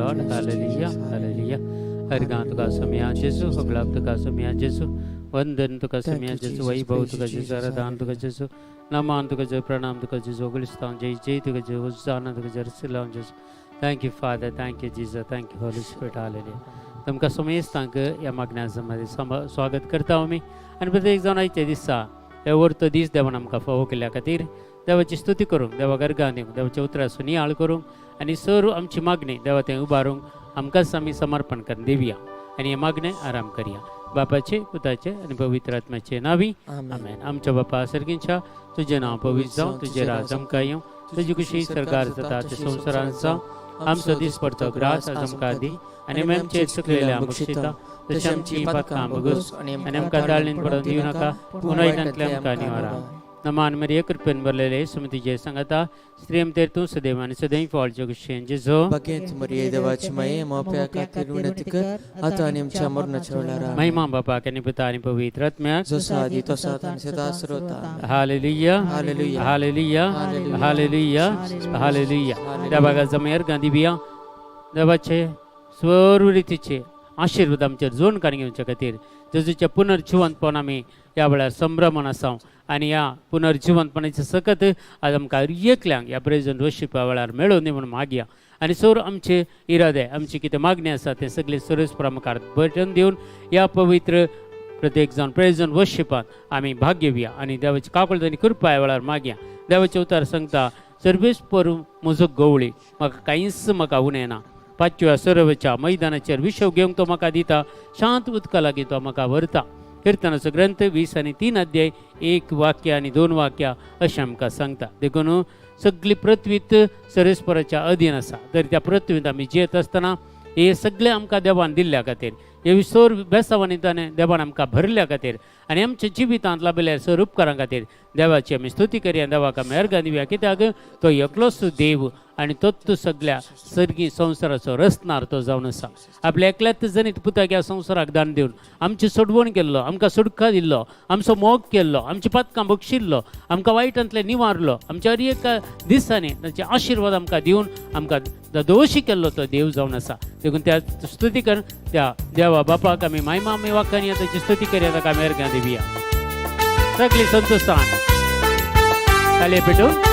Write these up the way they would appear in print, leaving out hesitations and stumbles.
Lord. Hallelujah. Hallelujah. हरगान तुका सुमिया जेसु हगलाब तुका सुमिया जेसु वंदन तुका सुमिया जेसु वैभव तुका जेसु आराधना तुका जेसु नमन तुका जय प्रणाम तुका जेसु गुलिस्तान जय जय तुका जय होसाना तुका जय सलाम जेसु Thank you Father, thank you Jesus, thank you Holy Spirit. Hallelujah. तुमका समेस्तांक या मागण्यामध्ये स्वागत करता मी आणि प्रत्येक जण आयच्या दिसा एवढतो दीस देवान आमकां फावो केल्या खातीर देवाची स्तुती करूंक देवा गर्गान दिवंक देवाच्या उतरां सुनियाळ करूंक आनी सर आमची मागणी देवा थंय उबारूंक आमकांच आमी समर्पण करून दिवया आनी हे मागणे आराम करया बापाचे पुताचे आनी पवित्र आत्म्याचे नावी आमेन. आमच्या बापा सर्गींच्या तुझें नांव पवित्र जावं तुजें राज आमकां येवं तुजी खुशी सरकार जाता ते संवसारांत जावं आमचो दीस पडतो ग्रास आज आमकां दी आनी आमचे चुकलेले आमकां शिता तशें आमची पातकां बगूस आनी आमकां दाळीन पडोवन दिवं नाका पूण वैतांतले आमकां निवारा. नमान मरिये कृपेन भरलेले सुमतीचे सांगता स्त्रीम तेर तूं सदैव आनी सदैव फळाचो कुशेन जेजो बगेंत मरिये देवाची माये मोप्या खातीर विनंती कर आता आनी आमच्या मरणाच्या वेळार महिमा बापाक आनी पिता आनी पवित्र आत्म्याक जसो आदी तसो आता आनी सदा सर्वदा. Hallelujah hallelujah hallelujah hallelujah hallelujah. त्या भागात जमेर गांधीबिया देवाचे स्वरुरीतीचे आशीर्वाद आमचेर जोड काडून घेवच्या खातीर जेजूच्या पुनर्जिवंतपण आमी ह्या वेळार संभ्रमण आसां आनी ह्या पुनर्जिवंतपणाचे सकत आज आमकां एकल्यांक ह्या प्रेजंट वर्शिपा वेळार मेळोवन दी म्हणून मागया आनी सर आमचे इरादे आमची कितें मागणी आसा ते सगळे सरस्पर आमकां बटन दिवन ह्या पवित्र प्रत्येक जावन प्रेजंट वर्शिपांत आमी भाग घेवया आनी देवाची काकूळटानी कृपा ह्या वेळार मागया. देवाचे उतार सांगता सर्वेस पर म्हजो गवळी म्हाका कांयच म्हाका उणें ना पांचव्या सरवेच्या मैदानाचेर विशव घेवंक तो म्हाका दिता शांत उदका लागीं तो म्हाका व्हरता. किर्तनाचो ग्रंथ 20 आनी 3 अध्याय 1 वाक्य आनी 2 वाक्यां अशें आमकां सांगता. देखून सगळी पृथ्वीत सरस्पराच्या अधीन आसा तर त्या पृथ्वींत आमी जियेत आसतना हे सगळे आमकां देवान दिल्ल्या खातीर हे सर बेसावांनी ताणें देवान आमकां भरल्या खातीर आनी आमच्या जिवितांत लाभल्या सर उपकारां खातीर देवाची आमी स्तुती करया देवाक आमी अर्घां दिवया कित्याक तो एकलोच देव आनी तोच सगळ्या सर्गी संवसाराचो रचणार तो जावन आसा. आपल्या एकल्याच जनीत पुताक ह्या संवसाराक दान दिवन आमची सोडवण केल्लो आमकां सुटका दिल्लो आमचो मोग केल्लो आमची पातकां बक्षिल्लो आमकां वायटांतले निवारलो आमच्या हर एका दिसांनी ताचे आशिर्वाद आमकां दिवन आमकां दोशी केल्लो तो देव जावन आसा. देखून त्या स्तुती कर त्या देवा बापाक आमी महिमा आमी वाखाणी ताची स्तुती करया ताका आमी अर्घां दिवया सगळी संतोशान ताले पेटोवन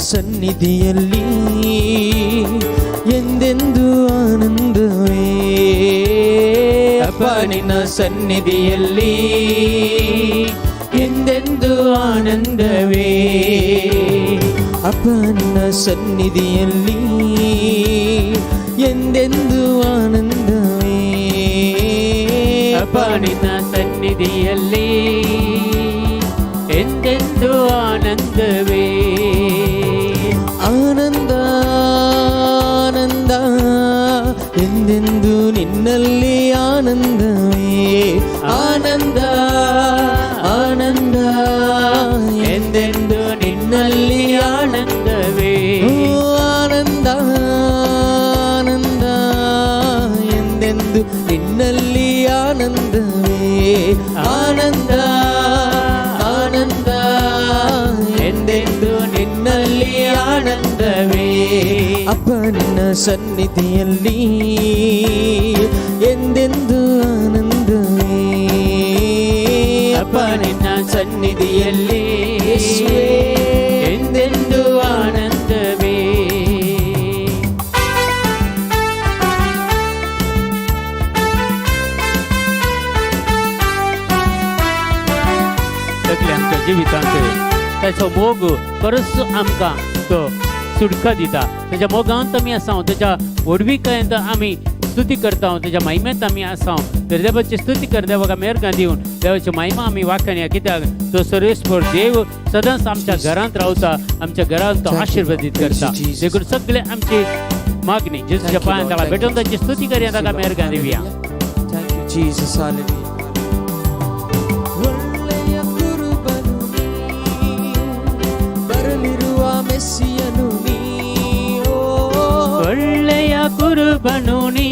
ಸನ್ನಿಧಿಯಲ್ಲಿ ಎಂದೆಂದು ಆನಂದವೇ ಅಪ್ಪ ನಿನ್ನ ಸನ್ನಿಧಿಯಲ್ಲಿ ಎಂದೆಂದು ಆನಂದವೇ ಅಪ್ಪ ನಿನ್ನ ಸನ್ನಿಧಿಯಲ್ಲಿ ಎಂದೆಂದು ಆನಂದವೇ ಅಪ್ಪ ನಿನ್ನ ಸನ್ನಿಧಿಯಲ್ಲಿ ಎಂದೆಂದು ಆನಂದವೇ ಆನಂದ ಆನಂದ ಎಂದೆಂದು ನಿನ್ನಲ್ಲಿ ಆನಂದವೇ ಆನಂದ ಆನಂದ ಎಂದೆಂದು ನಿನ್ನಲ್ಲಿ ಆನಂದವೇ ಆನಂದ ಆನಂದ ಎಂದೆಂದು ನಿನ್ನಲ್ಲಿ ಆನಂದವೇ ಆನಂದ ಆನಂದ ಎಂದೆಂದು ನಿನ್ನಲ್ಲಿ ಆನಂದವೇ ಅಪ್ಪ ನಿನ್ನ ಸನ್ನಿಧಿಯಲ್ಲಿ ಎಂದೆಂದು ಆನಂದವೇ ಅಪ್ಪ ನಿನ್ನ ಸನ್ನಿಧಿಯಲ್ಲಿ ಎಂದೆಂದು ಆನಂದವೇ. सगळे आमच्या जिवितांत त्याचो मोग खरोच आमकां तो सुटका दिता तेज्या मोगांत आमी आसां तेज्या व्हडविकायेंत आमी स्तुती करता तेज्या महिमेंत आमी आसां तर देवाची स्तुती कर देवाक आमी अर्घां दिवन देवाची महिमा आमी वाखाणया कित्याक तो सर्वेस्पर देव सदांच आमच्या घरांत रावता आमच्या घरांत तो आशिर्वादीत करता. देखून सगळे आमची मागणी जेजूच्या पांयां ताका भेटोवन ताची स्तुती करया ताका आमी अर्घां दिवया. Thank you Jesus, hallelujah. ಒಳ್ಳೆಯ ಕುರುಬನು ಬರಲಿರುವ ಮೆಸ್ಸಿಯನು ನೀ ಒಳ್ಳೆಯ ಕುರುಬನು ನೀ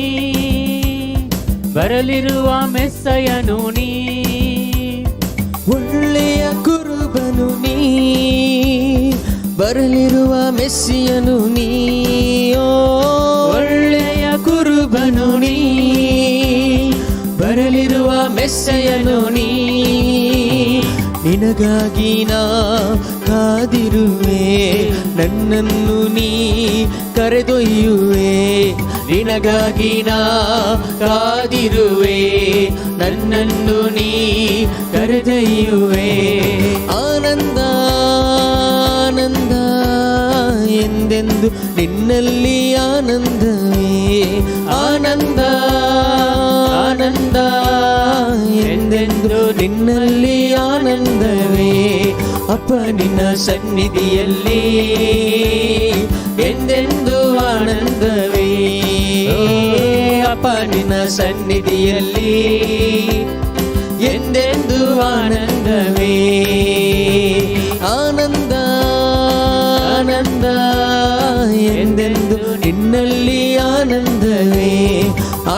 ಬರಲಿರುವ ಮೆಸ್ಸಯನು ನೀ ಬರಲಿರುವ ಮೆಸ್ಸಿಯನು ನೀಯೋ, ಒಳ್ಳೆಯ ಕುರುಬನು ನೀ, ಬರಲಿರುವ ಮೆಸ್ಸಿಯನು ನೀ. ನಿನಗಾಗಿ ನಾ ಕಾದಿರುವೆ, ನನ್ನನ್ನು ನೀ ಕರೆದೊಯ್ಯುವೆ. ನಿನಗಾಗಿ ನಾ ಕಾದಿರುವೆ, ನನ್ನನ್ನು ನೀ ಕರೆದೊಯ್ಯುವೆ. ಆನಂದ ಆನಂದ ಎಂದೆಂದು ನಿನ್ನಲ್ಲಿ ಆನಂದವೇ, ಆನಂದ ಆನಂದ ಎಂದೆಂದು ನಿನ್ನಲ್ಲಿ ಆನಂದವೇ. ಅಪ್ಪ ನಿನ್ನ ಸನ್ನಿಧಿಯಲ್ಲಿ ಎಂದೆಂದು ಆನಂದವೇ. ಅಪ್ಪ ನಿನ್ನ ಸನ್ನಿಧಿಯಲ್ಲಿ ಎಂದೆಂದು ಆನಂದವೇ. ಆನಂದ ಆನಂದ ಎಂದೆಂದು ನಿನ್ನಲ್ಲಿ ಆನಂದವೇ.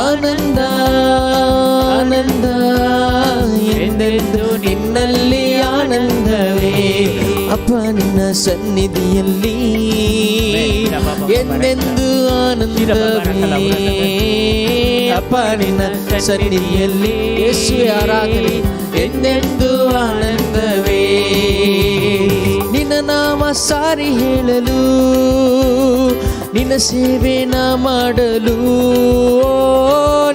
ಆನಂದ ಆನಂದ ಎಂದೆಂದು ನಿನ್ನಲ್ಲಿ ಆನಂದವೇ. ಅಪ್ಪ ನಿನ್ನ ಸನ್ನಿಧಿಯಲ್ಲಿ ಎಂದೆಂದು ಆನಂದವೇ. ಅಪ್ಪ ನಿನ್ನ ಸನ್ನಿಧಿಯಲ್ಲಿ ಯೇಸುವೆ ಆರಾಧನೆ, ಎಂದೆಂದು ಆನಂದವೇ. ನಿನ್ನ ನಾಮ ಸಾರಿ ಹೇಳಲು, ನಿನ್ನ ಸೇವೆ ನಾ ಮಾಡಲು,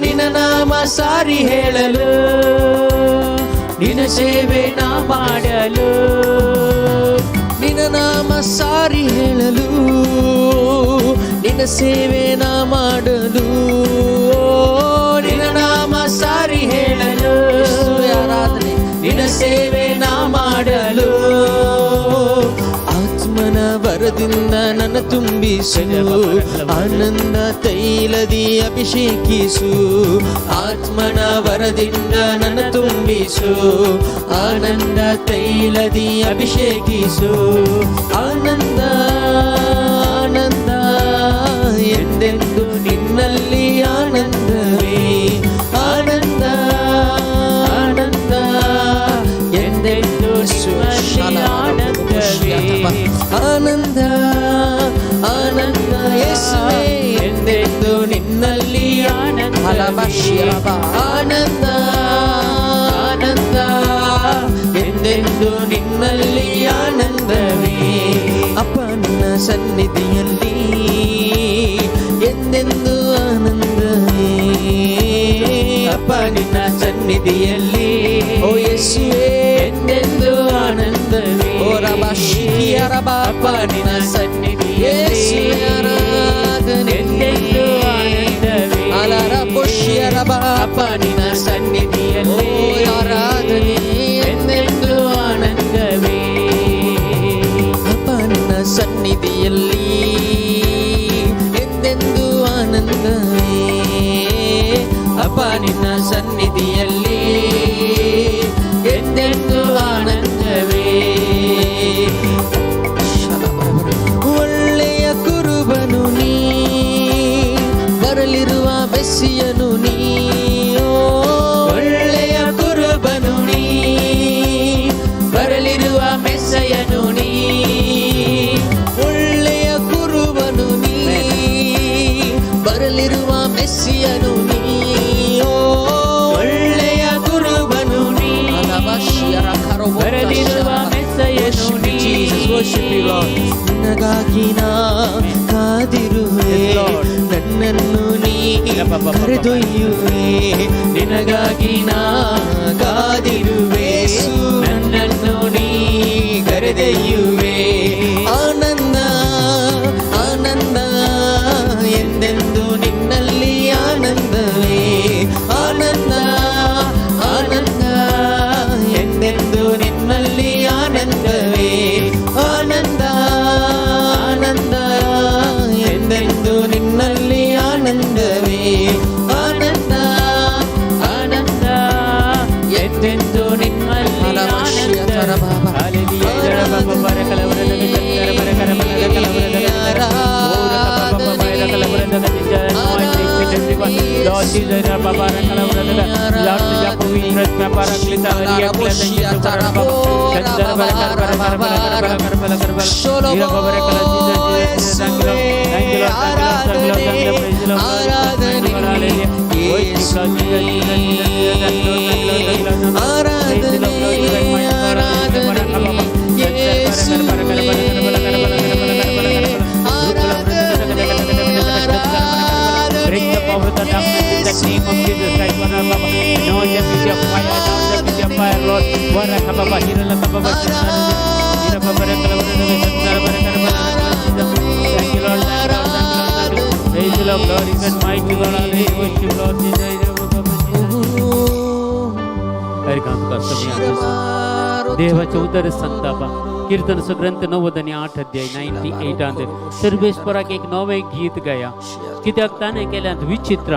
ನಿನ್ನ ನಾಮ ಸಾರಿ ಹೇಳಲು, ನಿನ್ನ ಸೇವೆ ನಾ ಮಾಡಲು. ನಿನ್ನ ನಾಮ ಸಾರಿ ಹೇಳಲು, ನಿನ್ನ ಸೇವೆ ನಾ ಮಾಡಲು, ನಿನ್ನ ನಾಮ ಸಾರಿ ಹೇಳಲು. ಆರಾಧನೆ, ನಿನ್ನ ಸೇವೆ ನಾ ಮಾಡಲು. ಆತ್ಮನ ವರದಿಂದ ನನ್ನ ತುಂಬಿಸು, ಆನಂದ ತೈಲದಿ ಅಭಿಷೇಕಿಸು. ಆತ್ಮನ ವರದಿಂದ ನನ್ನ ತುಂಬಿಸು, ಆನಂದ ತೈಲದಿ ಅಭಿಷೇಕಿಸು. ಆನಂದ ಆನಂದ ಎಂದೆಂದು ನಿನ್ನಲ್ಲಿ ಆನಂದವೇ. ಆನಂದ ಆನಂದ ಎಂದೆಂದು ನಿನ್ನಲ್ಲಿ ಆನಂದವೇ. ಆನಂದ ಆನಂದ ಯೇಸುವೇ, ಎಂದೆಂದು ನಿನ್ನಲ್ಲಿ ಆನಂದ. ಆನಂದ ಆನಂದ ಎಂದೆಂದು ನಿನ್ನಲ್ಲಿ ಆನಂದವೇ. ಅಪ್ಪ ನಿನ್ನ ಸನ್ನಿಧಿಯಲ್ಲಿ ಎಂದೆಂದು ಆನಂದವೇ. ಅಪ್ಪ ನಿನ್ನ ಸನ್ನಿಧಿಯಲ್ಲಿ ಓ ಯೇಸುವೇ ಎಂದೆಂದು ಆನಂದವೇ. ಓ ರಬಾ ಶಿಖಿಯ ರಬಾ, ಅಪ್ಪ ನಿನ್ನ ಸನ್ನಿಧಿಯಲ್ಲಿ ಆರಾಧನೆ, ಎಂದೆಂದು ಆನಂದವೇ. ಅಲರ ಪುಷ್ಯ ರಬಾ, ಅಪ್ಪ ನಿನ್ನ ಸನ್ನಿಧಿಯಲ್ಲಿ ಆರಾಧನೆ, ಎಂದೆಂದು ಆನಂದವೇ. ಅಪ್ಪ ನಿನ್ನ ಸನ್ನಿಧಿಯಲ್ಲಿ ಎಂದೆಂದು ಆನಂದವೇ. ಅಪ್ಪ ನಿನ್ನ ಸನ್ನಿಧಿಯಲ್ಲಿ ಎಂದೆಂದು ಆನಂದವೇ. ಒಳ್ಳೆಯ ಕುರುಬನು ನೀ, ಬರಲಿರುವ ಮೆಸ್ಸಿಯನು ನೀ. ಒಳ್ಳೆಯ ಕುರುಬನು ನೀ, ಬರಲಿರುವ ಮೆಸ್ಸಿಯನು ನೀ. ಒಳ್ಳೆಯ ಕುರುಬನು ನೀ, ಬರಲಿರುವ ಮೆಸ್ಸಿಯನು ನೀ. ಒಳ್ಳೆಯ ಕುರುಬನು ನೀ, ಬರಲಿರುವ ಮೆಸ್ಸಿಯನು ನೀ. ನಿನಗಾಗಿ ನಾ ಕಾದಿರುವೆ, ನನ್ನನ್ನು ನೀ ಕರೆದೊಯ್ಯುವೆ. ನಿನಗಾಗಿ ನಾ ಕಾದಿರುವೆ, ನನ್ನನ್ನು ನೀ ಕರೆದೊಯ್ಯುವೆ. ಆನಂದ ಆನಂದ ಎಂದೆಂದು ನಿನ್ನಲ್ಲಿ ಆನಂದವೇ. ಆನಂದ ಆನಂದ ಎಂದೆಂದು ನಿನ್ನಲ್ಲಿ ಆನಂದವೇ. ಆನಂದ ಆನಂದ ಎಂದೆಂದು ನಿನ್ನಲ್ಲಿ ಆನಂದವೇ. ಆನಂದ ಆನಂದ ಎಂದೆಂದು ನಿನ್ನ Jesus Baba rakala vradaga Lord तुझ्या पवित्र आत्म्या पाराक्लितावर एकल्या त्यांच्या सुपरा बाबा चंदर बरकर बरकर बरकर बरकर बरकर हीरा बाबा rakala Jesus thank you praise the Lord hallelujah oh Jesus Bring the power of the darkness in the name of Jesus Christ, Baba. No deputy of fire, no deputy of fire, Lord. Waraka Baba, Hirala Baba, Hira Baba, Rakala, thank you, Lord, thank you, Lord. Praise the Lord, Lord, is and mighty, Lord, hallelujah, worship, Lord, Jesus. Harikant का सभी देवाचे उदर संतापा कीर्तन ग्रंथ 90 आणि 8 अध्याय 98 अंदर सर्वेश्वराक एक नवे गीत गाया कित्याक ताणे केल्यात विचित्र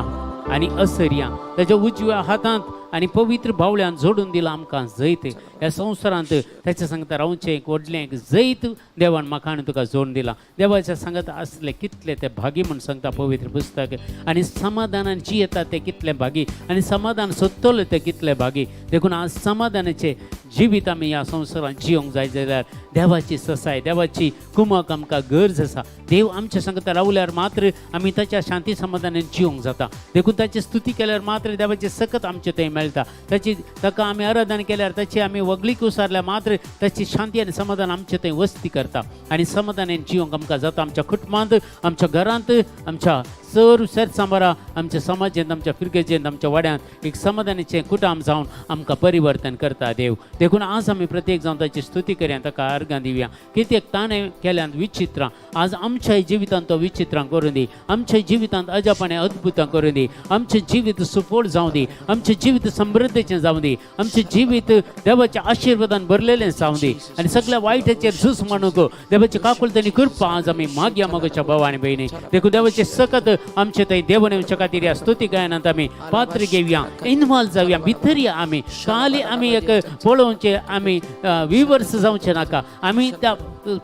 आणि असर्या त्याच्या उजव्या हातात आणि पवित्र बावळ्यान जोडून दिला आमकां जैत या संवसारांत त्याच्या सांगता रावचे एक व्हडलें जैत देवान म्हाका आनी तुका जोडून दिला देवाच्या सांगता असले कितले ते भागी म्हूण सांगता पवित्र पुस्तक आणि समाधानान जियेता ते कितले भागी आणि समाधान सोदतले ते कितले भागी देखून आज समाधानाचे जिवीत आमी ह्या संवसारांत जियोंक जाय जाल्यार देवाची ससाय देवाची कुमक आमकां गरज आसा देव आमच्या सांगता रावल्यार मात्र आमी ताच्या शांती समाधानान जियोंक जाता देखून ताची स्तुती केल्यार मात्र देवाचे सकत आमचे थंय मेळटा ताची ताका आमी आराधना केल्यार ताची आमी वगळीक उसारल्यार मात्र ताची शांती आनी समाधान आमचे थंय वस्ती करता आनी समाधानान जियोंक आमकां जाता आमच्या कुटुंबांत आमच्या घरांत आमच्या सर सांबारा आमच्या समाजांत आमच्या फिरकेचेंत आमच्या वाड्यांत एक समाधानाचें कुटुंब जावन आमकां परिवर्तन करता देव देखून आज आमी प्रत्येक जावन ताची स्तुती करया ताका अर्गां दिवया कित्याक ताणें केल्यान विचित्रां आज आमच्या जिवितांत तो विचित्रां करून दी आमच्या जिवितांत अजापाने अद्भुतां करून दी आमचें जिवीत सुफोळ जावं दी आमचें जिवीत समृद्धीचें जावं दी आमचें जिवीत देवाच्या आशिर्वादान भरलेलें जावं दी आनी सगळ्या वायटाचेर झूज म्हणूक देवाची काकुळतानी कृपा आज आमी मागया मोगाच्या भाव आनी भयणी देखून देवाचे सकत आमचे थंय देवन येवच्या खातीर ह्या स्तुती गायनांत आमी पात्र घेवया इन्वॉल्व जावया भितर या आमी खाली आमी एक पळोवचे आमी विवर्स जावचे नाका आमी त्या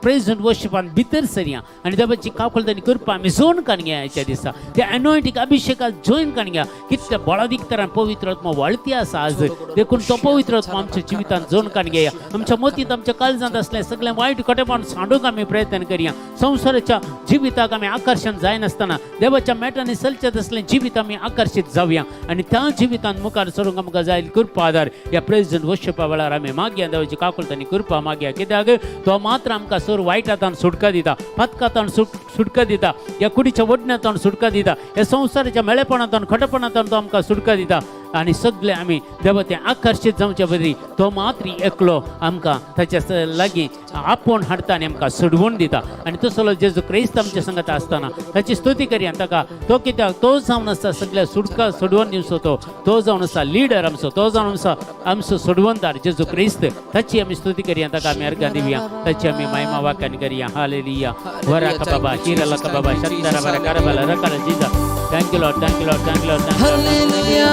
प्रेज एंड वर्शिपान भितर सरया आनी देवाची काकुळतानी कृपा आमी जोन काणया हेच्या दिसा त्या एनॉयंटींग अभिषेकात जॉइन काणया कितल्या बळादीक तरान पवित्र आत्मा वाळती आसा आज देखून तो पवित्र आत्मा आमच्या जिवितांत जोन काणया आमच्या मतींत आमच्या काळजांत असलें सगळें वायट कटेपण सांडूंक आमी प्रयत्न करया संवसाराच्या जिविताक आमी आकर्शण जायनासतना देवाच्या मेटांनी चलचेत असलें जिवीत आमी आकर्शीत जावया आनी त्या जिवितांत मुखार सरूंक आमकां जाय कृपा आदार ह्या प्रेज एंड वर्शिपा वेळार आमी मागया देवाची काकुळतानी कृपा मागया कित्याक तो मात्र आमकां सर वायटांतल्यान सुटका दिता पथकांतल्यान सुटका दिता ह्या कुडीच्या वडण्यांतल्यान सुटका दिता ह्या संवसाराच्या मेळेपणांतल्यान खटेपणांतल्यान तो आमकां सुटका दिता आनी सगळे आमी देवा ते आकर्शीत जावचे बरी तो मात्र एकलो आमकां ताच्या लागीं आपोवन हाडटा आनी आमकां सोडवून दिता आनी तसलो जेजू क्रिस्त आमच्या संगत आसतना ताची स्तुती करया ताका तो कित्याक तो जावन आसा सगळ्या सुटका सोडवून दिवचो तो जावन आसा लिडर आमचो तो जावन आसा आमचो सोडवणदार जेजू क्रिस्त ताची आमी स्तुती करया ताका आमी अर्घां दिवया ताची आमी महिमा वाक्यान करया हालेलुया वराका बाबा हिरलका बाबा शंतरा बरा करबला रकाला जीजा thank you Lord thank you Lord thank you Lord hallelujah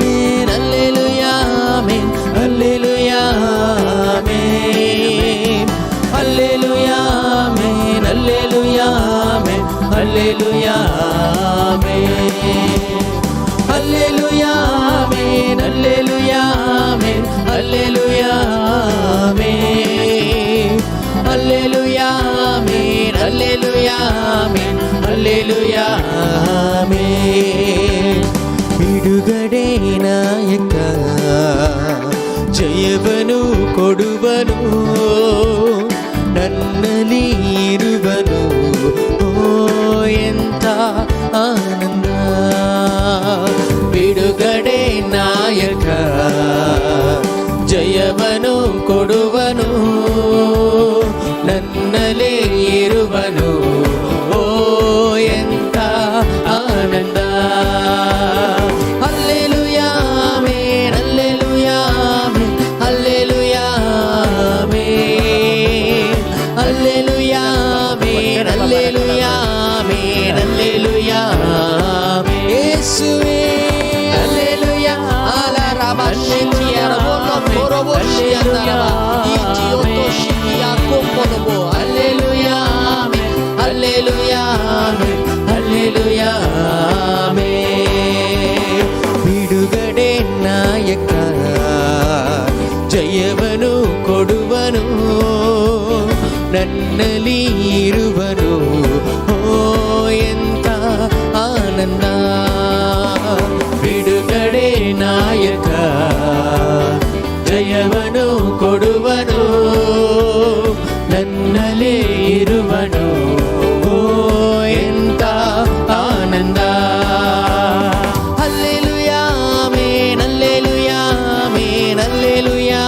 amen hallelujah amen hallelujah amen hallelujah amen hallelujah amen hallelujah amen hallelujah amen hallelujah amen hallelujah amen hallelujah amen hallelujah amen hallelujah amen ಬಿಡುಗಡೆ ನಾಯಕ ಜಯವನು ಕೊಡುವನು ನನ್ನಲ್ಲಿ ಇರುವನು ಓ ಎಂತ ಆನಂದ ಬಿಡುಗಡೆ ನಾಯಕ ಜಯವನು ಕೊಡುವನು ನನ್ನಲ್ಲಿ ಇರುವನು ಓ ಎಂತ ಆನಂದ Hallelujah, amen, hallelujah, amen, hallelujah, amen, hallelujah, ನನ್ನಲ್ಲಿ ಇರುವನು. ಓ ಎಂತ ಆನಂದ, ಬಿಡುಗಡೆ ನಾಯಕ ಜಯವನು ಕೊಡುವನು, ನನ್ನಲ್ಲೇ ಇರುವನು. ಓ ಎಂತ ಆನಂದ. Hallelujah amen, hallelujah amen, hallelujah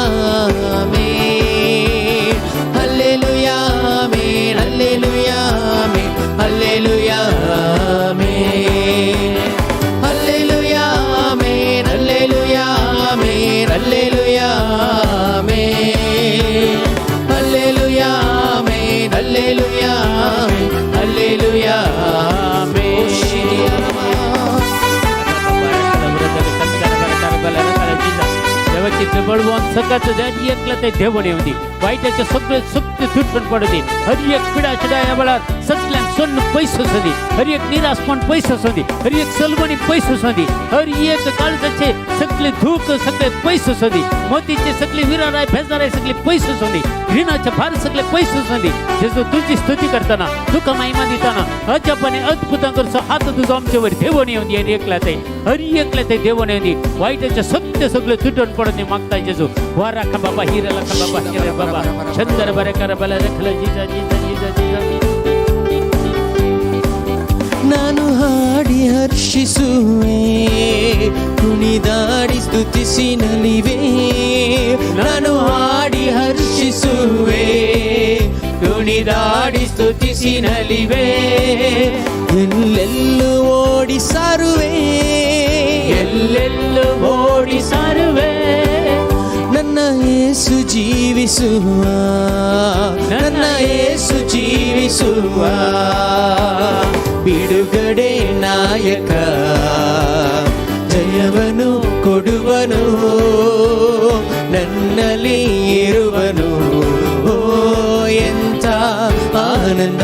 amen, hallelujah amen, hallelujah amen, hallelujah amen, hallelujah amen, hallelujah amen, hallelujah amen, hallelujah amen, hallelujah amen, hallelujah amen. देवाची जवळवून सकाळचं द्याची एकला ते देवणे होती. वाईटाचे सगळे सत्य तुटपण पडते. हर एक पिढा चिडा या वेळात सगळ्यांक सोन्न पैसे सोदी, हर एक निराशपण पैसे सोदी, हर एक सलमणी पैसे सोदी, हर एक काळजाचे सगळे धूक सगळे पैसे सोदी, मोतीचे सगळे विराराय भेजाराय सगळे पैसे सोदी, घृणाचे फार सगळे पैसे सोदी. जेजू तुझी स्तुती करताना, तुका महिमा देताना अजबने अद्भुतांकर हात तुझा आमच्यावर देवणे होती. आणि एकला ते हर एकला ते देवणे होती. वाईटाचे सत्य सगळे तुटून पडणे मागताय जेजू. वा राखा बाबा, हिरा राखा बाबा, हिरा बाबा, छंदर बरे करा बला रखला जीजा जीजा जीजा जीजा. ನಾನು ಹಾಡಿ ಹರ್ಷಿಸುವೆ, ಕುಣಿದಾಡಿ ಸ್ತುತಿಸಿ ನಲಿವೆ. ನಾನು ಹಾಡಿ ಹರ್ಷಿಸುವೆ, ಕುಣಿದಾಡಿ ಸ್ತುತಿಸಿ ನಲಿವೆ. ಎಲ್ಲೆಲ್ಲೂ ಓಡಿ ಸಾರುವೆ, ಎಲ್ಲೆಲ್ಲೂ ಓಡಿ ಸಾರುವೆ. ನನ್ನ ಯೇಸು ಜೀವಿಸುವ, ನನ್ನ ಯೇಸು ಜೀವಿಸುವ. ಬಿಡುಗಡೆ ನಾಯಕ ಜಯವನು ಕೊಡುವನು, ನನ್ನಲ್ಲಿ ಇರುವನು. ಓ ಎಂತ ಆನಂದ,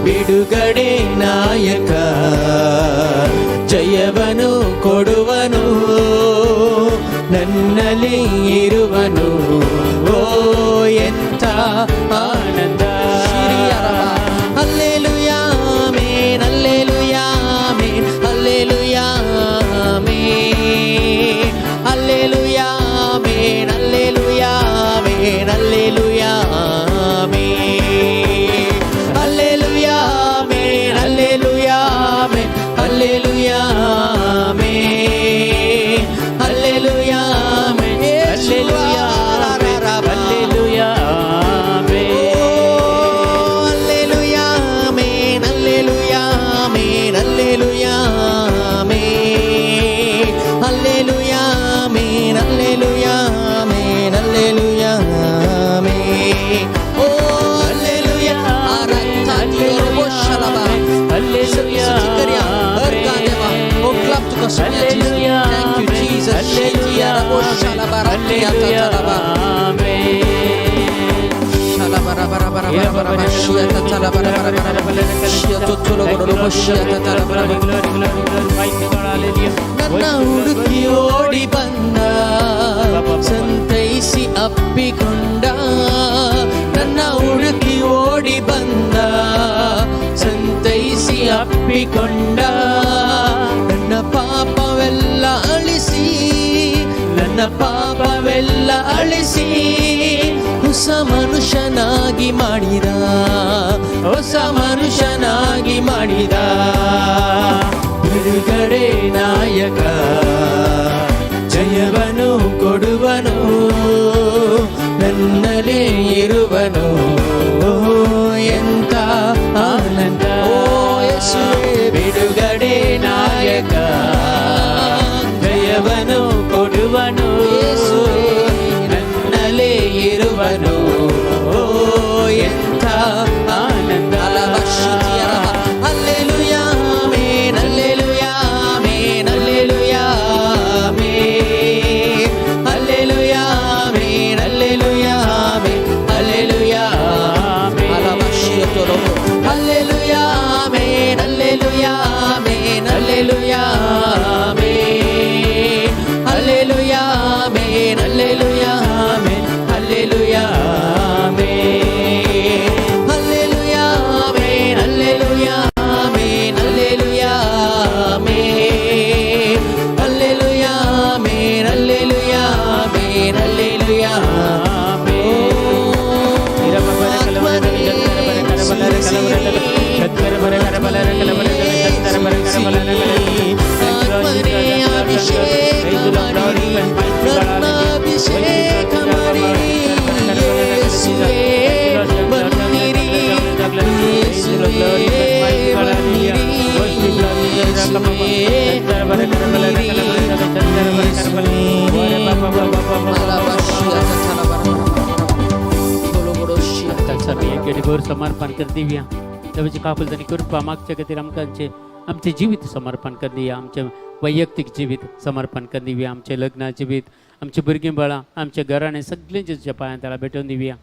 ಬಿಡುಗಡೆ ನಾಯಕ ಜಯವನು ಕೊಡುವನು, ನನ್ನಲ್ಲಿ ಇರುವನು. ಓ ಎಂತ ಆನಂದ. Hallelujah amen, hallelujah amen, hallelujah amen, hallelujah amen, hallelujah amen, hallelujah amen, hallelujah amen, hallelujah amen, hallelujah amen, hallelujah amen, hallelujah hallelujah Hallelujah, amen, hallelujah, amen, hallelujah, amen, hallelujah, amen. Oh, hallelujah, hallelujah, hallelujah. Oh, clap to God, hallelujah. Thank you, Jesus. Hallelujah, hallelujah, amen. ನನ್ನ ಹುಡುಕಿ ಓಡಿ ಬಂದ, ಸಂತೈಸಿ ಅಪ್ಪಿಕೊಂಡ. ನನ್ನ ಹುಡುಕಿ ಓಡಿ ಬಂದ, ಸಂತೈಸಿ ಅಪ್ಪಿಕೊಂಡ. ನನ್ನ ಪಾಪವೆಲ್ಲ ಅಳಿಸಿ, ನನ್ನ ಪಾಪವೆಲ್ಲ ಅಳಿಸಿ, ಹೊಸ ಮನುಷ್ಯನಾಗಿ ಮಾಡಿದ, ಹೊಸ ಮನುಷ್ಯನಾಗಿ ಮಾಡಿದ. ಬಿಡುಗಡೆ ನಾಯಕ ಜಯವನು ಕೊಡುವನು, ನನ್ನಲ್ಲೇ ಇರುವನು. ಓ ಎಂತ ಆನಂದ, ಓ ಯೇಸುವೇ. ಬಿಡುಗಡೆ ನಾಯಕ ಜಯವನು ಕೊಡುವನು, ನನ್ನಲ್ಲೇ ಇರುವನು. ಓ ಎಂತ ಆನಂದ. Hallelujah amen, hallelujah amen, hallelujah amen, hallelujah amen, hallelujah amen, hallelujah amen. Hallelujah amen, hallelujah amen, hallelujah amen, hallelujah amen, hallelujah amen, hallelujah amen. ಯೇಸುವೇ ಬನ್ನಿರಿ ಯೇಸುವೇ घडीभर समर्पण कर दिव्या देवाची काकुलतानी कृपा मागच्या खातीर आमचे जीवित समर्पण कर दिया आमचे वैयक्तिक जीवित समर्पण कर दिव्या आमचे लग्न जीवित आमची भुरगीं बाळां आमच्या घराणे सगळ्यांचे तुज्या पांयां तळा भेटोवन दिव्या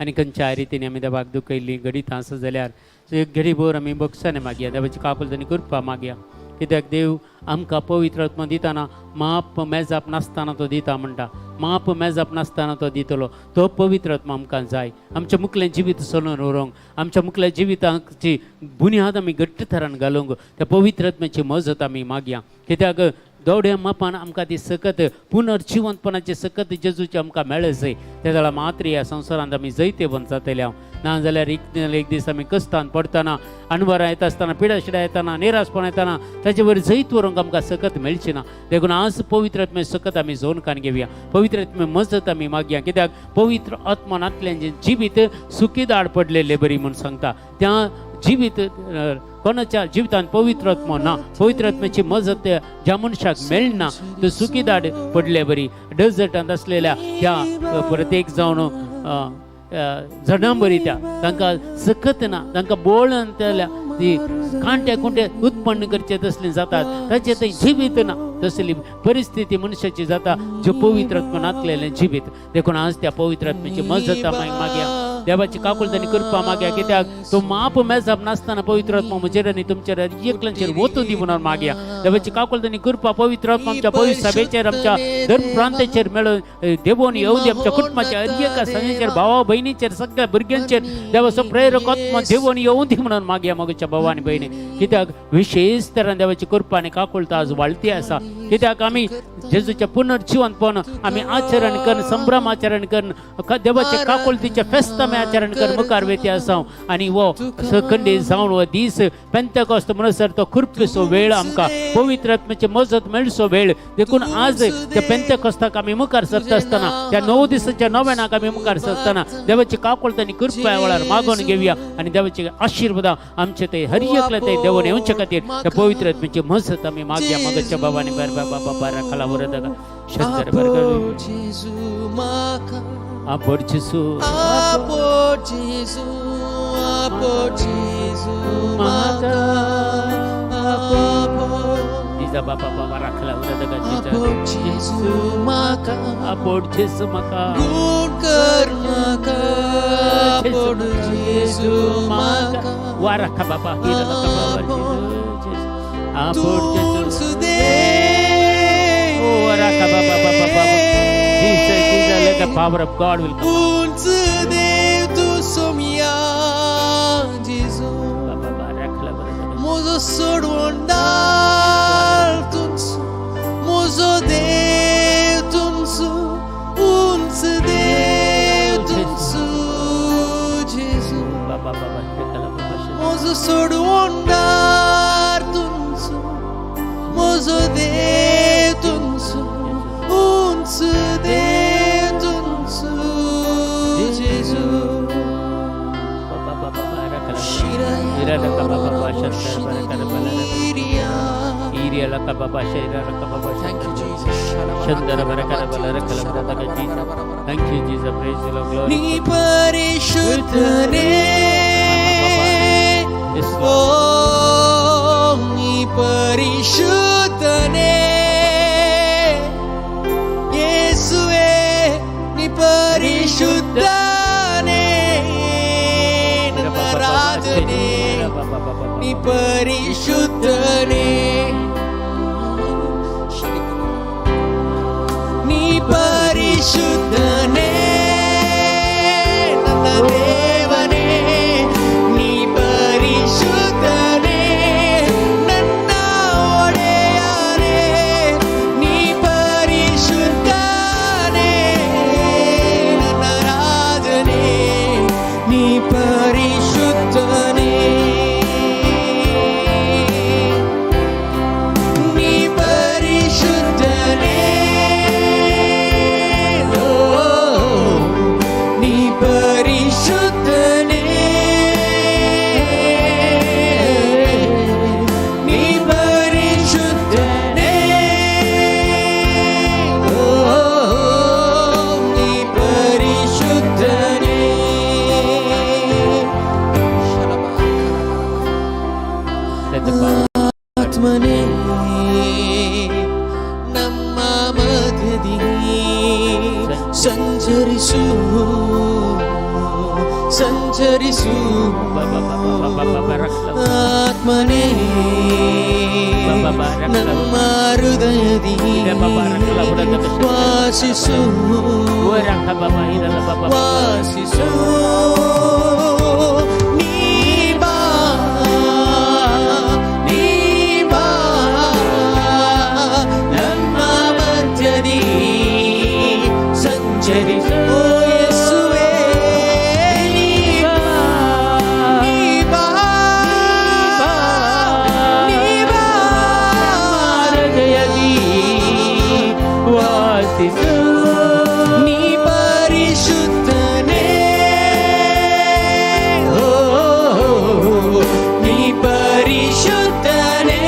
आनी खंयच्या रितीन आमी देवाक दुखयल्ली घडीत आसा जाल्यार एक घडीभर आमी बक्षाने मागया देवाची काकुलतानी कृपा मागया कित्याक देव आमकां पवित्र आत्मा दिताना माप मेजाप नासतना तो दिता म्हणटा माप मेजाप नासतना तो दितलो तो पवित्र आत्मा आमकां जाय आमच्या मुखलें जिवीत चलोवन व्हरूंक आमच्या मुखल्या जिविताची बुन्याद आमी घट्ट थरान घालूंक त्या पवित्र आत्म्याची मजत आमी मागया कित्याक दौड्या मापान आमकां ती सकत पुनर्जिवंतपणाची सकत जेजूची आमकां मेळ्ळें जाय त्या वेळा मात्र ह्या संवसारांत आमी जैते बंद जातले ना जाल्यार एक दीस आमी कश्टान पडटना अणभरां येता आसतना पिडाशिडां येतना निराशपण येतना ताचे वयर जैत व्हरूंक आमकां सकत मेळची ना देखून आज पवित्र आत्मे सकत आमी जोन कान घेवया पवित्र आत्मे मजत आमी मागया कित्याक पवित्र आत्मनांतल्यान जे जिवीत सुखीदाड पडलेले बरी म्हूण सांगता त्या जिवीत कोणाच्या जिवितान पवित्र आत्मा ना पवित्र आत्म्याची मजत ज्या मनशाक मेळना तो सुखीदाड पडले बरी डेझर्टांत असलेल्या त्या प्रत्येक जावन झाडां बरी त्या तांकां सकत ना तांकां बोळंतल्या ती कांटे कुंटे उत्पन्न करचे तसले जातात ताचे थंय जिवीत ना तसली परिस्थिती मनशाची जाता ज्यो पवित्र आत्मा नातलेलें जिवीत देखून आज त्या पवित्र आत्म्याची मजत मागया देवाची काकुलतानी कृपा मागया कित्याक तो माप मेजाप नासतना पवित्र आत्मा म्हजेर आनी तुमचेर एकल्यांचेर वचून दी म्हणून मागया देवाची काकुलतानी कृपा पवित्र आत्मा आमच्या पवित्र सभेचेर आमच्या धर्म प्रांताचेर मेळून देवून येवं दी आमच्या कुटुंबाच्या एका सगळ्यांचेर भावा भयणीचेर सगळ्या भुरग्यांचेर देवाचो प्रेरक आत्मा देवून येवं दी म्हणून मागया मगच्या भावा आनी भयणी कित्याक विशेष तरान देवाची कृपा आनी काकुलता आज वाळती आसा कित्याक आमी जेजूचे पुनर्जिवंतपण आमी आचरण करून संभ्रम आचरण करून देवाचे काकुलतीचे फेस्त आमी आचरण करून मुखार वेती आसा आनी वो सखंडी जावन वो दीस पेंतेकोस्त म्हणसर तो खुरपेचो वेळ आमकां पवित्र आत्म्याची मजत मेळचो वेळ देखून आज त्या पेंतेकोस्ताक आमी मुखार सरता आसतना त्या 9 दिसाच्या नव्यानाक आमी मुखार सरतना देवाची काकुलतानी कृपा ह्या वेळार मागून घेवया आनी देवाची आशिर्वादां आमचे ते हर एकले ते देवून येवचे खातीर त्या पवित्र आत्म्याची मजत आमी मागया मगच्या बाबानी बाबा राखाला वरदगा शंकर बरगलो जेजू माका आपोड जेजू माका जीजा बाबा राखाला वरदगा जेजू माका आपोड जेजू माका गुण कर माका आपोड जेजू माका वाराखा बाबा हिरा बाबा आपोड जेजू Jesus, let the power of God will come. Mozo sodwondal tunsu, mozo dev tunsu, unz dev tunsu, Jesus. Mozo sodwondal tunsu, mozo dev tunsu. Thank you, Jesus. Thank you, Jesus. Praise the Lord. Glory. Ni parishutane, oh, ni parishutane, Yesue, ni parishutane, naradane, ni parishutane. ಪರಿಶುದ್ಧನೇ ನನ್ನ ದೇವನೇ ನೀ ಪರಿಶುದ್ಧನೇ ನನ್ನ ಒಡೆಯನೇ ನೀ ಪರಿಶುದ್ಧನೇ ನನ್ನ ರಾಜನೇ ನೀ ಪರಿಶುದ್ಧನೇ ಸಂಚರಿಸು ಆತ್ಮನೇ ನಮ್ಮ ಹೃದಯದಿ ವಾಸಿಸು ವಾಸಿಸು ನೀ ಬಾ ನಮ್ಮ ಮಧ್ಯದಿ ಸಂಚರಿಸು ಯೇಸುವೇ ನೀ ಬಾ ವಾಸಿಸು ನೀ ಪರಿಶುದ್ಧನೇ ನೀ ಪರಿಶುದ್ಧನೇ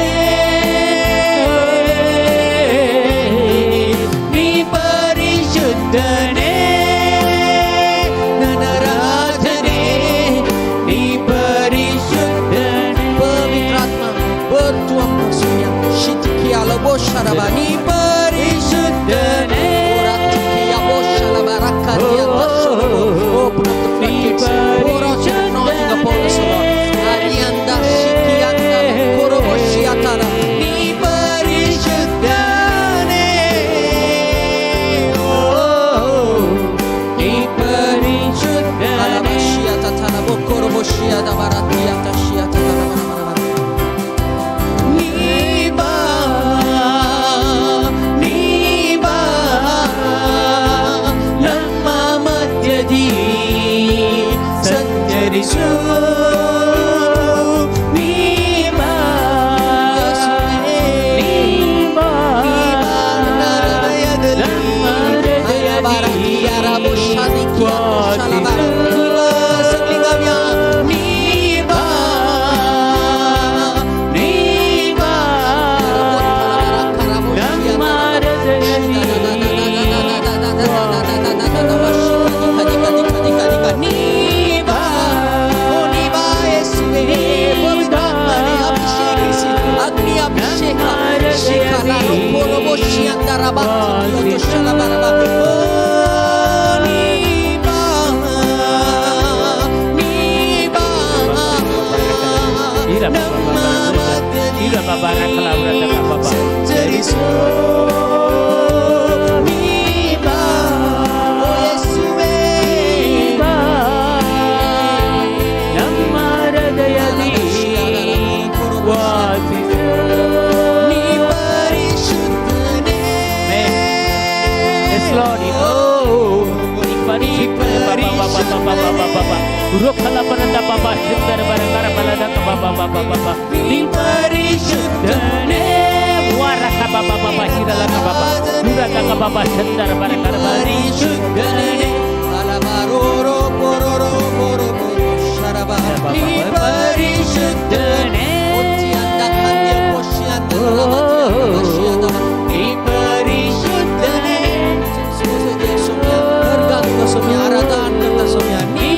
ನೀ ಪರಿಶುದ್ಧನೇ ನನ್ನ ರಾಜನೇ ನೀ ಪರಿಶುದ್ಧನೇ ಪವಿತ್ರಾತ್ಮ ಬರ್ತು ಸುಯ ಶಿತಿಕಿ ಅಲಬೋ ಶರಬ ನೀ ಪರಿಶುದ್ಧನೇ Rokhala paranda baba shindar barakara balada baba baba baba ni parishudhane waraka baba baba hirala baba nuraka baba shindar barakara parishudhane alabaroro pororo poro sharaba ni parishudhane otianda kandya poshyanda lavatiya ni parishudhane sosode somya arganga somya aradan kata somya ni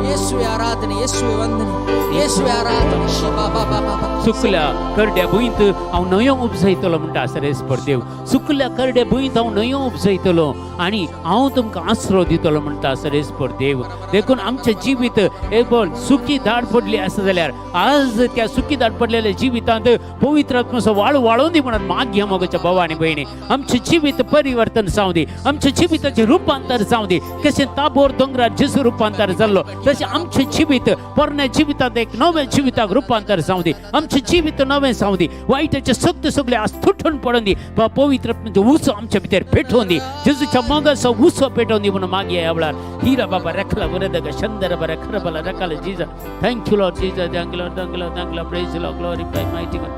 ಯೇಸುವೆ ಆರಾಧನೆ ಯೇಸುವೆ ವಂದನೆ ಯೇಸುವೆ ಆರಾಧನೆ ಶಿವ ಬಾಬಾ ಬಾಬಾ सुकल्या करड्या भुंयत हांव नयो उपसयतलो म्हणटा सरेस्पर देव सुकल्या करड्या भुंयत हांव नयो उपसयतलो आनी हांव तुमकां आसरो दितलो म्हणटा सरेस्पर देव देखून आमचें जिवीत एक सुखी दाड पडली आसा जाल्यार आज त्या सुखी दाड पडलेल्या जिवितांत पवित्र आत्म्याचो वाळोवन दी म्हणून मागया मोगाच्या भावानी भयणी आमचें जिवीत परिवर्तन जावं दी आमच्या जिविताचें रुपांतर जावं दी कशें ताबोर दोंगरार जेजू रुपांतर जाल्लो तशें आमचें जिवीत पोरण्या जिवितांत एक नव्या जिविताक रुपांतर जावं दी आमचें जिवीत नवें जावं दी वायटाचे सगळे आज तुटून पडोवन दी पवित्र उत्सव आमच्या भितर पेटोवन दी जेजूच्या मोगाचो उत्सव पेटोवन दी म्हणून मागया ह्या वेळार हिरा बाबा रखला वरदग शंदर बर खरबला रकाल Jesus thank you Lord Jesus thank you Lord praise Lord glorify mighty God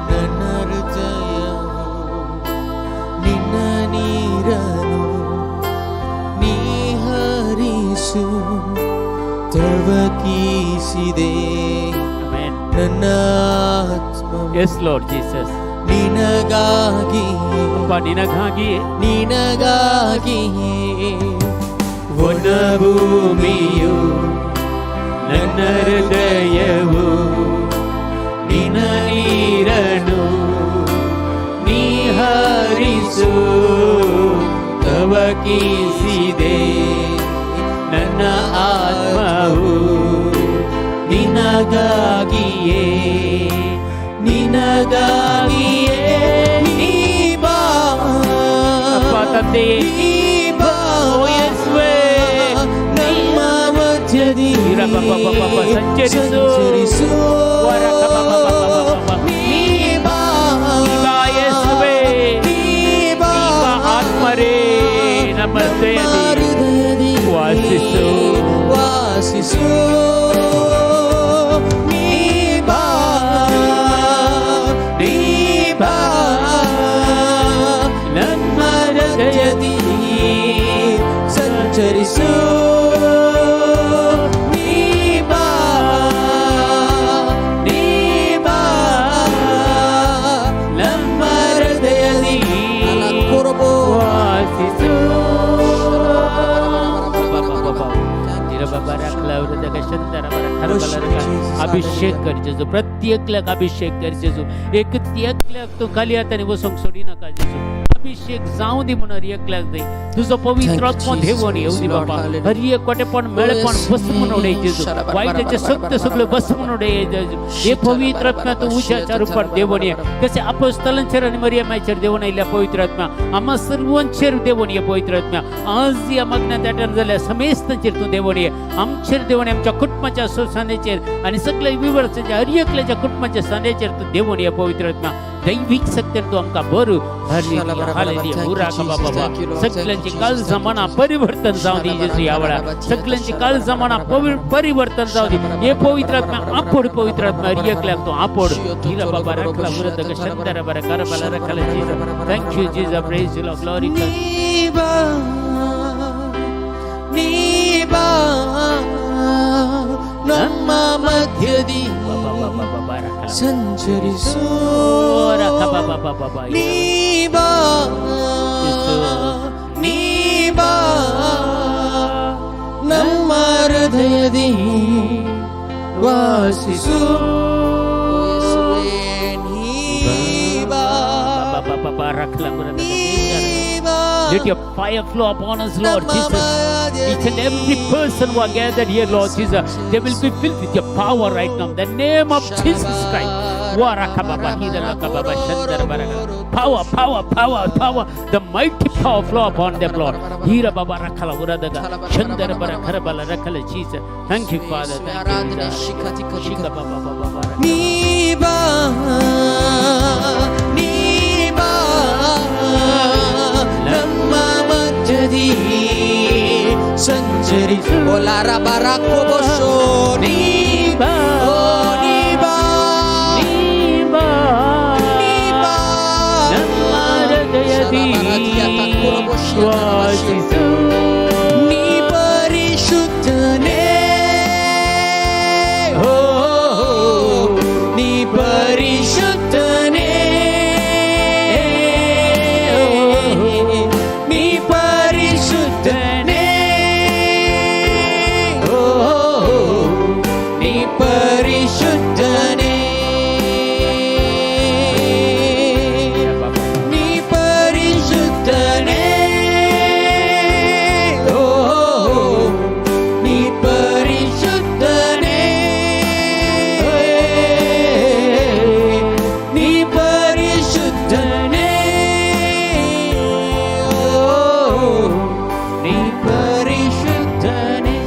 ನನ್ನ ಹೃದಯವು ನಿನ್ನ ನೀರನು ನೀ ಹರಿಸು ತವಕಿಸಿದೆ ನನ್ನ ಆತ್ಮ Yes Lord Jesus ನಿನಗಾಗಿಯೇ ಅಪ್ಪ ನಿನಗಾಗಿಯೇ ನಿನಗಾಗಿಯೇ ಒಣ ಭೂಮಿಯು ನನ್ನ ಹೃದಯವು ನಿನ ನೀರನು ನೀ ಹರಿಸು ತವಕಿಸಿದೆ ನನ್ನ ಆತ್ಮವು ನಿನಗಾಗಿಯೇ ನಿನಗಾಗಿಯೇ ನೀ ಬಾ ಅಪ್ಪ ತಂದೆ ನೀ ಬಾ ಓ ಯೇಸುವೇ, ನಮ್ಮ ಮಧ್ಯದಿ ಸಂಚರಿಸು. ಸಂಚರಿಸು ನೀ ಬಾ ಬಾ ಯೇಸುವೇ, ನೀ ಬಾ ಆತ್ಮರೇ ನಮ್ಮ ಹೃದಯದಲ್ಲಿ ವಾಸಿಸು. ವಾಸಿಸು ನೀ ಬಾ ನೀ ಬಾ ನಮ್ಮ ಹೃದಯದಿ ಸಂಚರಿಸು ನೀ ಬಾ ನೀ ಬಾ ನಮ್ಮ ಹೃದಯದಿ ವಾಸಿಸು. अभिषेक कर जेजू, प्रत्येकल्याक अभिषेक कर जेजू, एक एकल्याक तू खाली हाताने वसोंक सोडी नाका जेजू. अभिषेक जाऊ दे म्हणून एकल्याक दे तुझो पवित्र आत्मा देवून येऊ दे बाबा. हर एक कोटेपण मेळपण बस म्हणून उडे जेजू, वाईटाचे सत्य सगळे बस म्हणून उडे जेजू. हे पवित्र आत्मा तू उज्याच्या रूपात देवून ये. कसे अपोस्तलांचेर आणि मरियमाचेर देवून आयल्या पवित्र आत्मा आम्हा सर्वांचेर देवून ये पवित्र आत्मा. आज या मग्नात आठवण झाल्या समेस्तांचेर तू देवून ये. आमचेर देवून ये, आमच्या कुटुंबाच्या सुसानेचेर आणि सगळे विवर्साच्या हर एकल्याच्या कुटुंबाच्या सानेचेर तू देवून ये पवित्र आत्मा. दैविक सत्य तू आमकां भरू. हालेलुया उरा का बाबा. सगळ्यांची काळ जमाना परिवर्तन जाऊ दे जेजू या वेळा. सगळ्यांची काळ जमाना परिवर्तन जाऊ दे. हे पवित्र आत्मा आपोड पवित्र आत्मा हर एकल्याक तू आपोड. हिरा बाबा रखला विरुद्ध शंकर बरा करबला रखला Jesus. Thank you Jesus, praise you Lord, glory. ನೀ ಬಾ ನಮ್ಮ ಮಧ್ಯದಿ ಸಂಚರಿಸು ನೀ ಬಾ ನೀ ಬಾ ನಮ್ಮ ಹೃದಯದಿ ವಾಸಿಸು ನೀ ಬಾ ನೀ ಬಾ. Let your fire flow upon us, Lord Jesus. Each and every person who are gathered here, Lord Jesus, they will be filled with your power right now. In the name of Jesus Christ. Power, power, power, power. The mighty power flow upon them, Lord. Hira Baba Rakala Uradaga. Chandara Bara Karabala Rakala Jesus. Thank you, Father. Thank you, Jesus. Shika Baba Baba. ನೀ ಬಾ ನೀ ಬಾ ನಮ್ಮ ಮಧ್ಯದಿ ಸಂಚರಿಸು. ಓಲಾರ ಬರಾಕೋ ಬಸೋ ನೀ ಬಾ ನೀ ಬಾ ನೀ ಬಾ ನಮ್ಮ ಹೃದಯದಿ ವಾಸಿಸು. ನೀ ಪರಿಶುದ್ಧನೇ ಹೋ ನೀ ಪರಿಶುದ್ಧನೇ ನೀ ಪರಿಶುದ್ಧನೇ ಹೋ ನೀ ಪರಿಶುದ್ಧನೇ ನೀ ಪರಿಶುದ್ಧನೇ ಹೋ ನೀ ಪರಿಶುದ್ಧನೇ ನೀ ಪರಿಶುದ್ಧನೇ ನೀ ಪರಿಶುದ್ಧನೇ.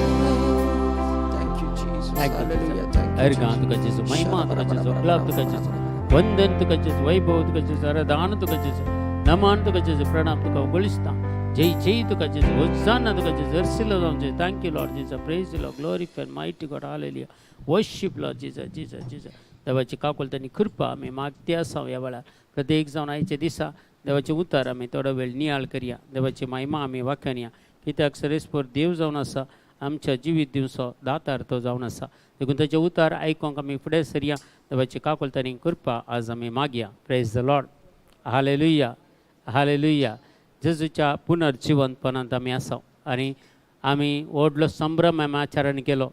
Thank you, Jesus. Thank you. Hallelujah. Thank you, अर्घान तुका जेजू, महिमा तुका जेजू, अलाप तुका जेजू, वंदन तुका जेजू, वैभव तुका जेजू, आराधना तुका जेजू, नमन तुका जेजू, प्रणाम तुका उगळिस्ता. जय जय तुका जेजू, होसाना तुका जेजू, अर्सिलो जाऊन जे. Thank you Lord Jesus, praise you Lord, glorify mighty God, hallelujah. Worship Lord Jesus, Jesus, Jesus. देवाची काकुल त्यांनी कृपा आम्ही मागते असावं या वेळा. प्रत्येक जाऊन आयच्या दिसा देवाचे उतार आम्ही थोडा वेळ नियाळ करूया. देवाची महिमा आम्ही वाखाणया. कित्याक सरेस्पर देव जावन आसा, आमच्या जिवीत दिवसो दातार तो जावन आसा. देखून ताचे उतार आयकोंक आमी फुडें सरया. देवाची काकुलतानी कृपा आज आम्ही मागया. Praise the Lord. Hallelujah, hallelujah. जेजूच्या पुनर्जिवंतपणांत आमी आसा आणि आमी व्हडलो संभ्रम आमी आचरण केलो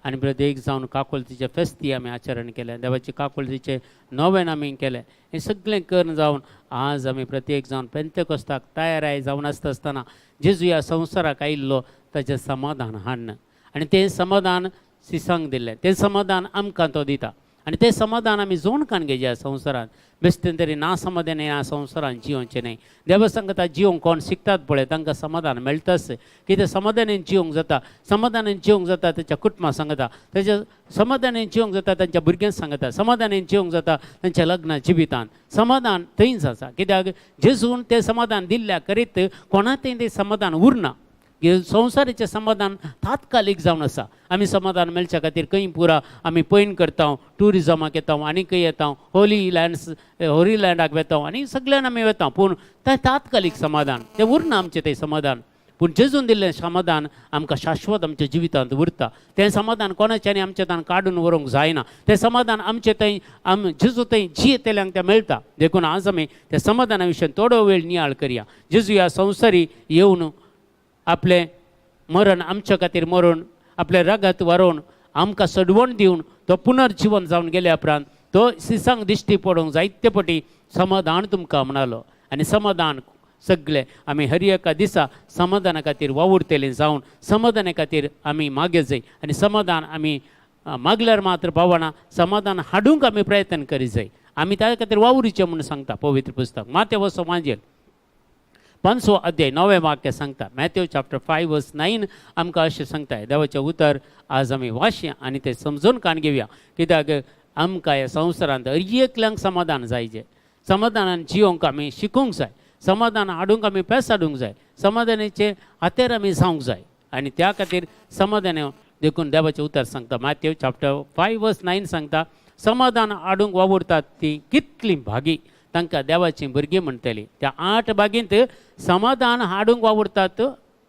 आणि प्रत्येक जावन काकुलतीचे फेस्ती आमी आचरण केलें. देवाची काकुलतीचे नवें आमी केलें. हें सगळें करून जावन आज आमी प्रत्येक जावन पेंतेकोस्ताक तयाराय जावन आसतना जेजू ह्या संवसाराक आयिल्लो ताचें समाधान हाडन आनी तें समाधान सिसांक दिल्लें. तें समाधान आमकां तो दिता आनी तें समाधान आमी जोडकान घेवचें ह्या संवसारांत. बेश्टें तरी ना समाधान ह्या संवसारांत जियोवचें न्हय. देवा सांगता जियोंक कोण शिकतात पळय तांकां समाधान मेळटाच. कितें समाधानान जियोंक जाता, समाधानान जियोंक जाता ताच्या कुटुंबाक सांगता, ताच्या समाधानान जियोंक जाता तांच्या भुरग्यांक सांगता, समाधानान जियोंक जाता तांच्या लग्ना जिवितांत. समाधान थंयच आसा. कित्याक जेजून तें समाधान दिल्ल्या करीत कोणाकय तें समाधान उरना. संवसाराचें समाधान तात्कालीक जावन आसा. आमी समाधान मेळच्या खातीर खंय पुरा आमी पैन करता, टुरिजमाक येता, आनी खंय येता, होली लँडाक वेता आनी सगळ्यान आमी वेता. पूण तें तात्कालीक समाधान तें उरना आमचें तें समाधान. पूण जेजून दिल्लें समाधान आमकां शाश्वत आमच्या जिवितांत उरता. तें समाधान कोणाच्यानी आमचे तान काडून व्हरूंक जायना. तें समाधान आमचे थंय जेजू थंय जियेतल्यांक तें मेळटा. देखून आज आमी त्या समाधाना विशीं थोडो वेळ नियाळ करया. जेजू ह्या संवसारी येवन आपले मरण आमच्या खातीर मरून आपले रगत व्हरून आमकां सडवण दिवन तो पुनर्जीवन जावन गेल्या उपरांत तो सिसांक दिश्टी पडोवंक जायते पटी समाधान तुमकां म्हणलो. आनी समाधान सगळे आमी हर एका दिसा समाधाना खातीर वावुरतले जावन समाधाना खातीर आमी मागे जाय. आनी समाधान आमी मागल्यार मात्र पावना, समाधान हाडूंक आमी प्रयत्न करी जाय. आमी त्या खातीर वावुरचें म्हणून सांगता पवित्र पुस्तक. माथ्येव समाजेर 5 अध्याय 9 वाक्य सांगता. मॅथ्यू चॅप्टर 5:9 आमकां अशें सांगता. देवाचें उतर आज आमी वाचया आनी तें समजून काण घेवया. कित्याक आमकां ह्या संवसारांत एकल्यांक समाधान जायचें. समाधानान जियोंक आमी शिकूंक जाय. समाधान हाडूंक आमी पेसाडूंक जाय. समाधानाचे हातेर आमी जावंक जाय. आनी त्या खातीर समाधान देखून देवाचें उतर सांगता. मॅथ्यू चॅप्टर 5:9 सांगता, समाधान हाडूंक वावुरतात ती कितली भागी तांकां देवाची भुरगीं म्हणटली. त्या 8 भागींत समाधान हाडूंक वावुरतात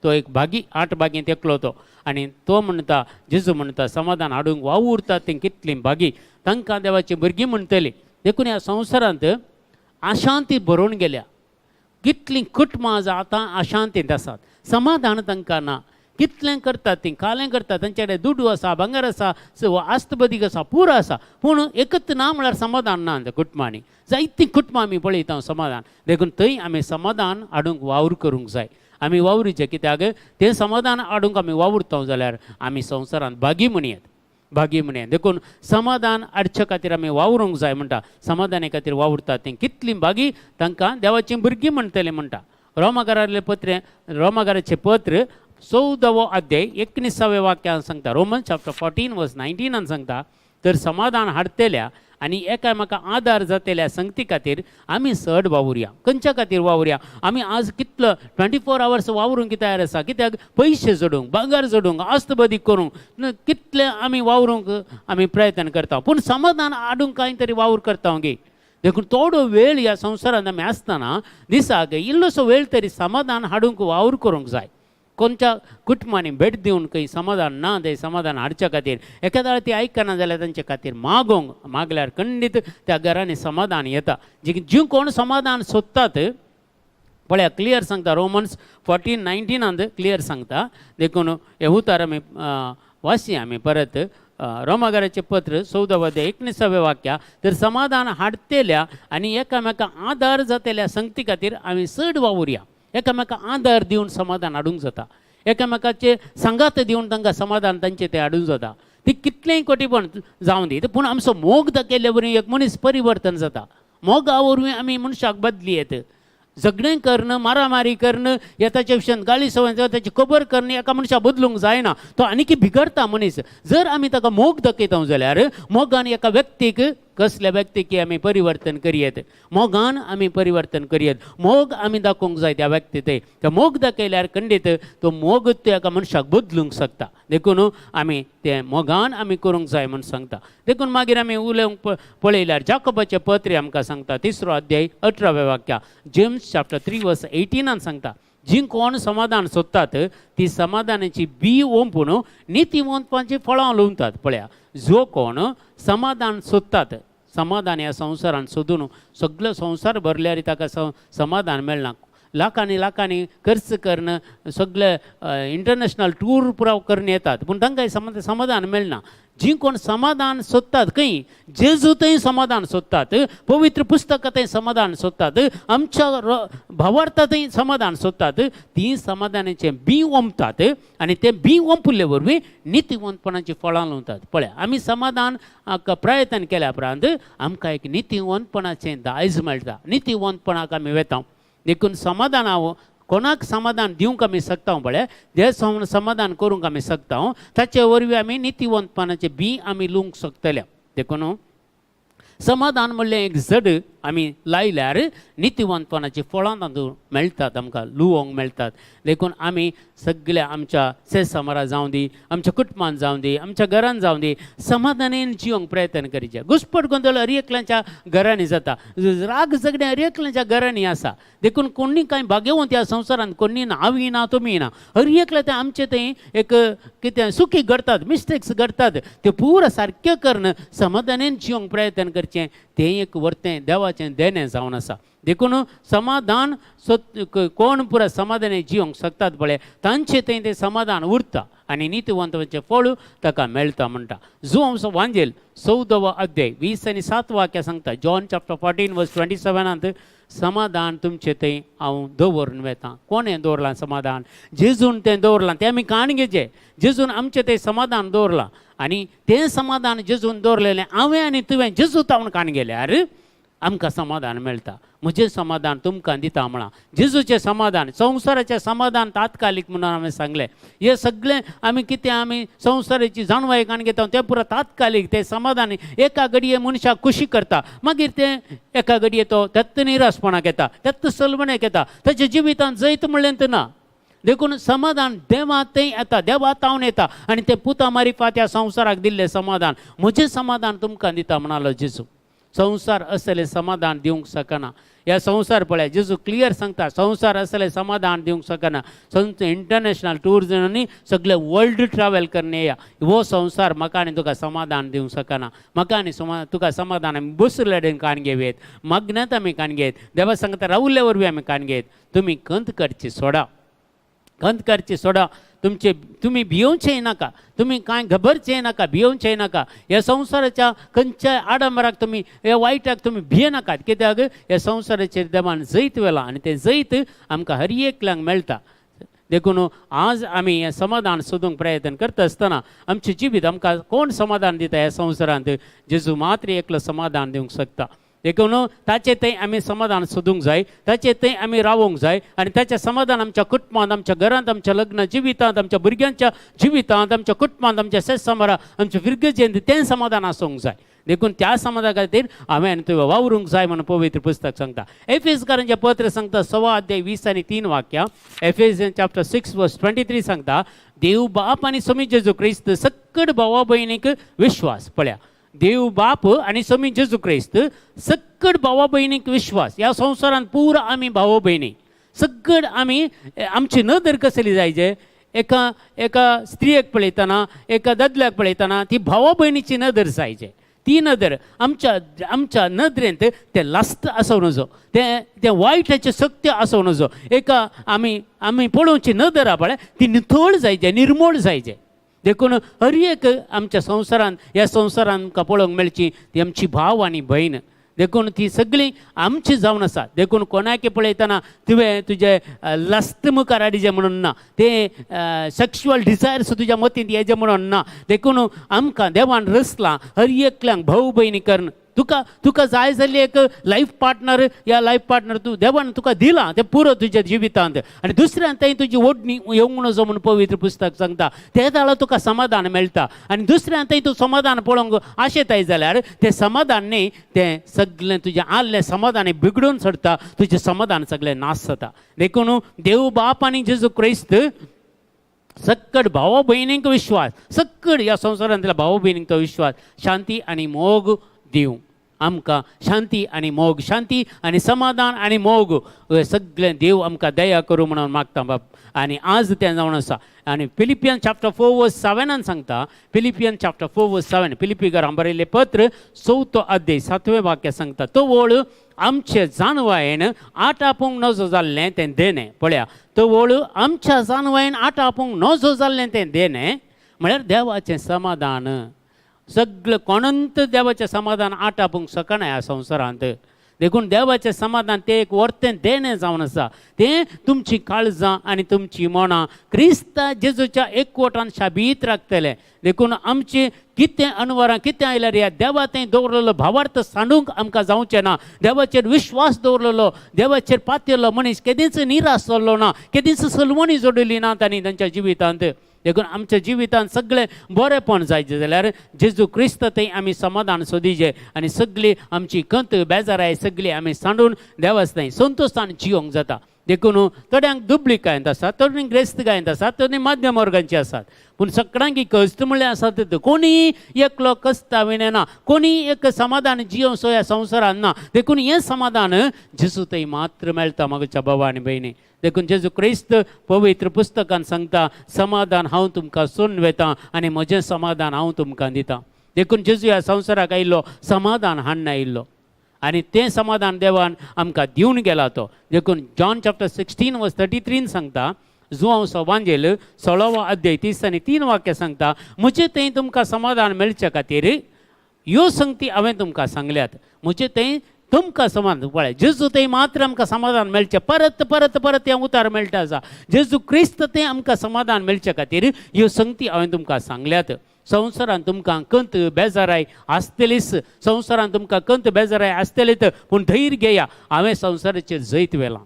तो एक भागी, 8 भागींत एकलो तो. आनी तो म्हणटा, जेजू म्हणटा, समाधान हाडूंक वावुरतात ती कितली भागी तांकां देवाची भुरगीं म्हणटली. देखून ह्या संवसारांत अशांती भरून गेल्या. कितलीं कुटुंबां आतां अशांतींत आसात. समाधान तांकां ना. कितलें करतात तीं, कालें करतात, तांचे कडेन दुडू आसा, भांगर आसा, आस्तबदीक आसा, पुरो आसा, पूण एकच ना म्हळ्यार समाधान ना त्या कुटुंबांनी. जायतीं कुटुंबां आमी पळयता समाधान. देखून थंय आमी समाधान हाडूंक वावर करूंक जाय. आमी वावुरचें. कित्याक तें समाधान हाडूंक आमी वावुरता जाल्यार आमी संवसारांत भागी म्हणयात, भागी म्हणयात. देखून समाधान हाडचे खातीर आमी वावरूंक जाय म्हणटा. समाधाना खातीर वावुरतात तीं कितलीं भागी तांकां देवाचीं भुरगीं म्हणटलीं म्हणटा. रोमाकाराचें पत्र 14 अध्याय 19 वाक्यान सांगता. रोमन्स चॅप्टर 14:19 सांगता, तर समाधान हाडटल्या आनी एकामेका आदार जातल्या संगती खातीर आमी चड वावुरया. खंयच्या खातीर वावुरया? आमी आज कितलो 24 hours वावरूंक तयार आसा. कित्याक पयशे जोडूंक, भांगर जोडूंक, आस्तबदीक करूंक कितले आमी वावरूंक आमी प्रयत्न करता. पूण समाधान हाडूंक कांय तरी वावर करता गे. देखून थोडो वेळ ह्या संवसारांत आमी आसतना दिसाक इल्लोसो वेळ तरी समाधान हाडूंक वावर करूंक जाय. कोणत्या कुटुंबांनी भेट दिवन खंय समाधान ना थंय समाधान हाडच्या खातीर एखाद्या ती आयकना जाल्यार तांचे खातीर मागल्यार खंडीत त्या घरांनी समाधान येता. जी कोण समाधान सोदतात पळया क्लियर सांगता. रोमन्स 14:19 क्लियर सांगता. देखून हे उतार आमी वाचया आमी परत. रोमाकाराचें पत्र 14 अध्याय 19 वाक्या, तर समाधान हाडटल्या आनी एकामेका आदार जातल्या संगती खातीर आमी चड वावुरया. एकामेका आदार दिवन समाधान हाडूंक जाता. एकामेकाचे सांगात दिवन तांकां समाधान तांचे ते हाडूंक जाता. ती कितलेंय कोटीपण जावं दी, पूण आमचो मोग दाखयल्या वरवीं एक मनीस परिवर्तन जाता. मोगा वरवीं आमी मनशाक बदली येत. झगडें करणं, मारामारी करणं, येताच्या विशयान गाळी सवय ताची खबर करणं एका मनशाक बदलूंक जायना. तो आनीक बिगडता मनीस. जर आमी ताका मोग दाखयता जाल्यार मोगान एका व्यक्तीक कसल्या व्यक्तीक आमी परिवर्तन करयेत. मोगान आमी परिवर्तन करयेत. मोग आमी दाखोवंक जाय त्या व्यक्ती थंय. तो मोग दाखयल्यार खंडीत तो मोग तो एका मनशाक बदलूंक शकता. देखून आमी तें मोगान आमी करूंक जाय म्हूण सांगता. देखून मागीर आमी उलोवंक पळयल्यार जाकोबाचें पत्र आमकां सांगता 3 अध्याय 18 वाक्या. जेम्स चॅप्टर 3:18 सांगता, जी कोण समाधान सोदतात ती समाधानाची बी ओंपून नितीवंतांची फळां लुंवतात. पळया जो कोण समाधान सोदतात, समाधान ह्या संवसारान सोदून सगळो संवसार भरल्यार ताका समाधान मेळना. लाखांनी खर्च करून सगळे इंटरनॅशनल टूर पुराव करून येतात, पूण तांकां समाधान मेळना. जी कोण समाधान सोदतात खंय, जेजू थंय समाधान सोदतात, पवित्र पुस्तकां थंय समाधान सोदतात, आमच्या भावार्था थंय समाधान सोदतात, ती समाधानाचें बी ओंपतात आनी तें बी ओंपले वरवीं नितीवंतपणाची फळां लावतात. पळय, आमी समाधान प्रयत्न केल्या उपरांत आमकां एक नितीवंतपणाचें दायज मेळटा. नितीवंतपणाक आमी वेता. देखून समाधान हांव कोणाक समाधान दिवंक आमी शकता पळय, जे समाधान करूंक आमी शकता, ताचे वरवीं आमी नितीवंतपणाचे बी आमी लुवंक शकतले. देखून समाधान म्हणलें एक जड आमी लायल्यार नितीवंतपणाची फळां तातूंत मेळटात, आमकां लुवोंक मेळटात. देखून आमी सगळ्या आमच्या शेजामारा जावं दी, आमच्या कुटुंबान जावं दी, आमच्या घरान जावं दी, समाधानान जिवंक प्रयत्न करीचे. घुसपट गोंधळ हर एकल्याच्या घरांनी जाता, राग झगडे हर एकल्याच्या घरांनी आसा. देखून कोणी कांय भाग्यवंत ह्या संवसारान कोणी ना, हांव ना तुमी ना, हर एकले ते आमचे थंय एक कितें सुखी घडटात, मिस्टेक्स घडटात, ते पुरो सारके करून समाधानान जिवंक प्रयत्न करचें, तें एक वर्तें देवाचें देणें जावन आसा. देखून समाधान कोण पुरा समाधान जिवंक शकतात पळय, तांचे थंय तें समाधान उरता आनी नितीवंतपणाचें फळ ताका मेळटा म्हणटा. जो आमचो वांजेल 14वा अध्याय 20 आनी 7 वाक्यां सांगता. जॉन चॅप्टर 14 वर्स 27 समाधान तुमचे थंय हांव दवरून वेतां. कोण हें दवरलां समाधान? जेजून तें दवरलां. तें आमी काणगेचे. जेजून आमचें तें समाधान दवरलां आनी तें समाधान जेजून दवरलेलें हांवें आनी तुवें जेजू तावन काणगेल्यार आमकां समाधान मेळटा. म्हजें समाधान तुमकां दिता म्हणा. जेजूचें समाधान, संवसाराचें समाधान तात्कालीक म्हणून हांवें सांगलें. हे सगळें आमी कितें आमी संवसाराची जाणवाय काण घेता तें पुरो तात्कालीक. तें समाधान एका घडये मनशाक खुशी करता, मागीर तें एका घडये तो तेत्त निराशपणाक येता, तेत्त सलवणेक येता, ताच्या जिवितांत जैत म्हणलें ना. देखून समाधान देवा थंय येता, देवा तावन येता आनी तें पुता मारिफात ह्या संवसाराक दिल्लें समाधान. म्हजें समाधान तुमकां दिता म्हणालो जेजू. संवसार असलें समाधान दिवंक शकना. ह्या संवसार पळय, जेजू क्लियर सांगता, संवसार असलें समाधान दिवंक शकना. इंटरनॅशनल टुरिजमांनी सगळे वर्ल्ड ट्रॅव्हल करून येया. हो संवसार म्हाका आनी तुका समाधान दिवंक शकना. म्हाका आनी तुका समाधान आमी बसलेडेन काणगेवेत, मग्नात आमी काणगेत, देवा सांगता रावल्ले वरवीं आमी काणगेत. तुमी कंत करची सोडा, कंत करची सोडा. तुमी भियोवचें नाका, तुमी कांय घबरचें नाका, भियोवचें नाका. ह्या संवसाराच्या खंयच्याय आडंबराक तुमी, ह्या वायटाक तुमी भियेनाकात. कित्याक ह्या संवसाराचेर देवान जैत वेला आनी तें जैत आमकां हर एकल्यांक मेळटा. देखून आज आमी हें समाधान सोदूंक प्रयत्न करता आसतना आमचें जिवीत आमकां कोण समाधान दिता ह्या संवसारांत? जेजू मात्र एकलो समाधान दिवंक शकता. देखून ताचे थंय आमी समाधान सोदूंक जाय, ताचे थंय आमी रावूंक जाय आनी ताचें समाधान आमच्या कुटुंबांत, आमच्या घरांत, आमच्या लग्न जिवितांत, आमच्या भुरग्यांच्या जिवितांत, आमच्या कुटुंबांत, आमच्या शेजामारा, आमच्या विरगजेंत तें समाधान आसूंक जाय. देखून त्या समाधाना खातीर हांवें आनी तुवें वावरूंक जाय म्हणून पवित्र पुस्तक सांगता. एफेसकारांचें पत्र सांगता 6 अध्याय 20 आनी 3 वाक्यां. एफेसियन्स चॅप्टर 6 वर्स 23 सांगता, देव बाप आनी स्वामी जेजू क्रिस्त सकट भावा भयणीक विश्वास. पळया, देव बाप आनी स्वामी जेजू क्रिस्त सकट भावा भयणीक विश्वास. ह्या संवसारांत पुरो आमी भाव भयणी सकट आमी, आमची नदर कसली जायचे? एका स्त्रियेक पळयतना, एका ददल्याक पळयतना ती भावा भयणीची नदर जायचे. ती नदर आमच्या नदरेंत तें लास्ट आसूं नजो, तें वायटाचें सत्य आसूं नजो. एका आमी पळोवची नदर आहा पळय, ती नितळ जायचे, निर्मळ जायचे. देखून हर एक आमच्या संवसारांत, ह्या संवसारांत आमकां पळोवंक मेळची ती आमची भाव आनी भयण. देखून ती सगळीं आमची जावन आसा. देखून कोणाक पळयतना तुवें तुजें लस्ट मुखार हाडिचें म्हणून ना, तें सेक्शुअल डिजायर्स तुज्या मतींत येजे म्हणून ना. देखून आमकां देवान रचलां हर एकल्यांक भाऊ भयणी करून. तुका जाय जाल्ली एक लायफ पार्टनर, ह्या लायफ पार्टनर तूं देवान तुका दिला तें पुरो तुज्या जिवितांत. आनी दुसऱ्यान थंय तुजी ओडणी येवंक नजो म्हणून पवित्र पुस्तक सांगता. ते दाळो तुका समाधान मेळटा आनी दुसऱ्यान थंय तूं समाधान पळोवंक आशेताय जाल्यार तें समाधान न्ही, तें सगळें तुजें आदलें समाधान बिगडून सोडटा, तुजें समाधान सगळें नाश जाता. देखून देव बाप आनी जेजू क्रिस्त सकट भाव भयणींक विश्वास, सकट ह्या संवसारांतल्या भाव भयणींक तो विश्वास, शांती आनी मोग दिवं. आमकां शांती आनी मोग, शांती आनी समाधान आनी मोग सगळें देव आमकां दया करूं म्हणून मागता बाप. आनी आज तें जावन आसा. आनी फिलिपियन चॅप्टर 4:7 सांगता, फिलिपियन चॅप्टर 4:7, फिलिपीकारांक बरयल्लें पत्र 4 अध्याय 7वें वाक्य सांगता, तो वळ आमचे जानवायेन आटापूंक नजो जाल्लें तें देणें. पळया, तो वळ आमच्या जानवायेन आटापूंक नजो जाल्लें तें देणें म्हळ्यार देवाचें समाधान. सगळें कोणंत देवाचें समाधान आटापूंक शकना ह्या संवसारांत. देखून देवाचें समाधान तें एक वर्तें देणें जावन आसा. तें तुमची काळजां आनी तुमची मनां क्रिस्ता जेजूच्या एकवटान शाबीत राखतलें. देखून आमचें कितें अनवरां कितें आयल्यार ह्या देवा थंय दवरलेलो भावार्थ सांडूंक आमकां जावचें ना. देवाचेर विश्वास दवरलेलो, देवाचेर पातयल्लो मनीस केदींच निराश जाल्लो ना, केदींच सलवणी जोडिल्ली ना तांणी तांच्या जिवितांत. देखून आमच्या जिवितांत सगळें बरेंपण जायचें जाल्यार जेजू क्रिस्त थंय आमी समाधान सोदिचें आनी सगळी आमची कंत बेजाराय सगळी आमी सांडून देवाच थंय संतोशान जियोंक जाता. देखून थोड्यांक दुबळीक गायंत आसात, थोड्यांक ग्रेस्त गायंत आसात, थोडी मध्यम वर्गांची आसात. पूण सगळ्यांक कश्ट म्हणल्यार आसात कोणी एकलो कस्ता विणे ना, कोणी एक समाधान जियोंक ह्या संवसारान ना. देखून हें समाधान जेजू थंय मात्र मेळटा म्हज्या भावा आनी भयणी. देखून जेजू क्रिस्त पवित्र पुस्तकान सांगता, समाधान हांव तुमकां सोडून वेता आनी म्हजें समाधान हांव तुमकां दितां. देखून जेजू ह्या संवसाराक आयिल्लो समाधान हाडून आयिल्लो आनी तें समाधान देवान आमकां दिवन गेला तो. देखून जॉन चॅप्टर 16:33 सांगता, जुआंवचो वांजेल 16 अध्याय 30 आनी 3 वाक्य सांगता, म्हजे थंय तुमकां समाधान मेळचे खातीर ह्यो संगती हांवें तुमकां सांगल्यात. म्हजे थंय तुमकां समाधान. पळय, जेजू थंय मात्र आमकां समाधान मेळचें. परत परत परत हें उतार मेळटा आसा. जेजू क्रिस्त थंय आमकां समाधान मेळचे खातीर ह्यो संगती हांवें तुमकां सांगल्यात. संवसारान तुमकां कंत बेजाराय आसतलीच, संवसारान तुमकां कंत बेजाराय आसतलीच, पूण धैर्य घेया, हांवें संवसाराचेर जैत वेलां.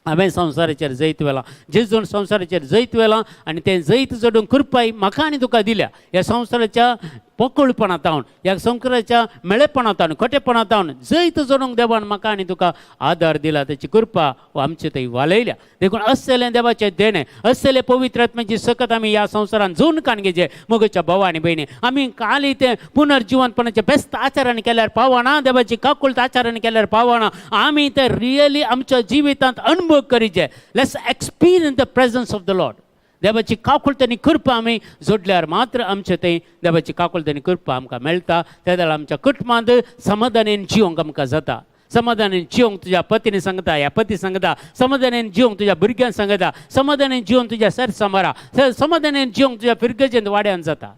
हांवें संवसाराचेर जैत वेलां. जेजून संवसाराचेर जैत वेलां आनी तें जैत जोडूंक कृपाय म्हाका आनी तुका दिल्या. ह्या संवसाराच्या पोकळपणांतावन, ह्या संवसाराच्या मेळेपणांतावन, खोटेपणांतावन जैत जोडूंक देवान म्हाका आनी तुका आदार दिला. तेची कृपा आमचे थंय वालयल्या. देखून असलें देवाचें देणें, असलें पवित्र आत्म्याची सकत आमी ह्या संवसारान जून काणगेचे मोगच्या भावा आनी भयणी. आमी काली तें पुनर्जिवनपणाचें बेस्त आचारान केल्यार पावना, देवाची काकुळट आचारान केल्यार पावना. आमी तें रियली आमच्या जिवितांत अनुभव करीचे. Let's experience the presence of the Lord. देवाची काकुळट आनी कृपा आमी जोडल्यार मात्र आमचे थंय देवाची काकुळट आनी कृपा आमकां मेळटा. त्या वेळार आमच्या कुटुंबांत समाधानान जियोंक आमकां जाता. समाधानान जियोंक तुज्या पतीन सांगता, ह्या पती सांगता, समाधानान जियोंक तुज्या भुरग्यांक सांगता, समाधानान जियोंक तुज्या सरसमारा, समाधानान जियोंक तुज्या फिरगजेंत वाड्यान जाता.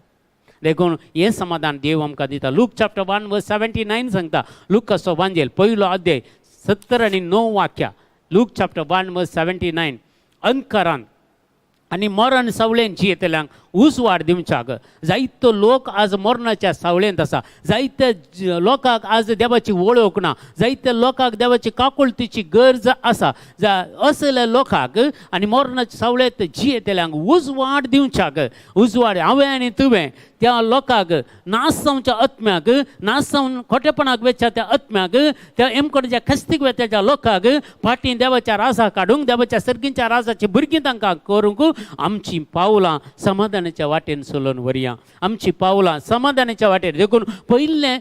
देखून हें समाधान देव आमकां दिता. लूक चॅप्टर 1:79 सांगता, लुकाचो वांजेल 1 अध्याय 70 आनी 9 वाक्या. लूक चॅप्टर 1:79, अंधकारान आनी मरण सावळेन जियेतल्यांक उजवाड दिवच्याक. जायतो लोक आज मरणाच्या सावळेंत आसा. जायत्या लोकांक आज देवाची वळख ना. जायत्या लोकांक देवाची काकुळटीची गरज आसा. असल्या लोकांक आनी मरणाच्या सावळेंत जियेतल्यांक उजवाड दिवच्याक, उजवाड हांवें आनी तुवें त्या लोकांक, नाश जावच्या आत्म्याक, नाश जावन खोटेपणाक वेच्या त्या आत्म्याक, त्या एमकडच्या खस्तीक वेत्याच्या लोकांक फाटीं देवाच्या राजा काडूंक, देवाच्या सर्गींच्या राजाची भुरगीं तांकां करूंक आमची पावलां समाधानाच्या वाटेन चलोवन व्हरया. आमची पावलां समाधानाच्या वाटेर. देखून पयलें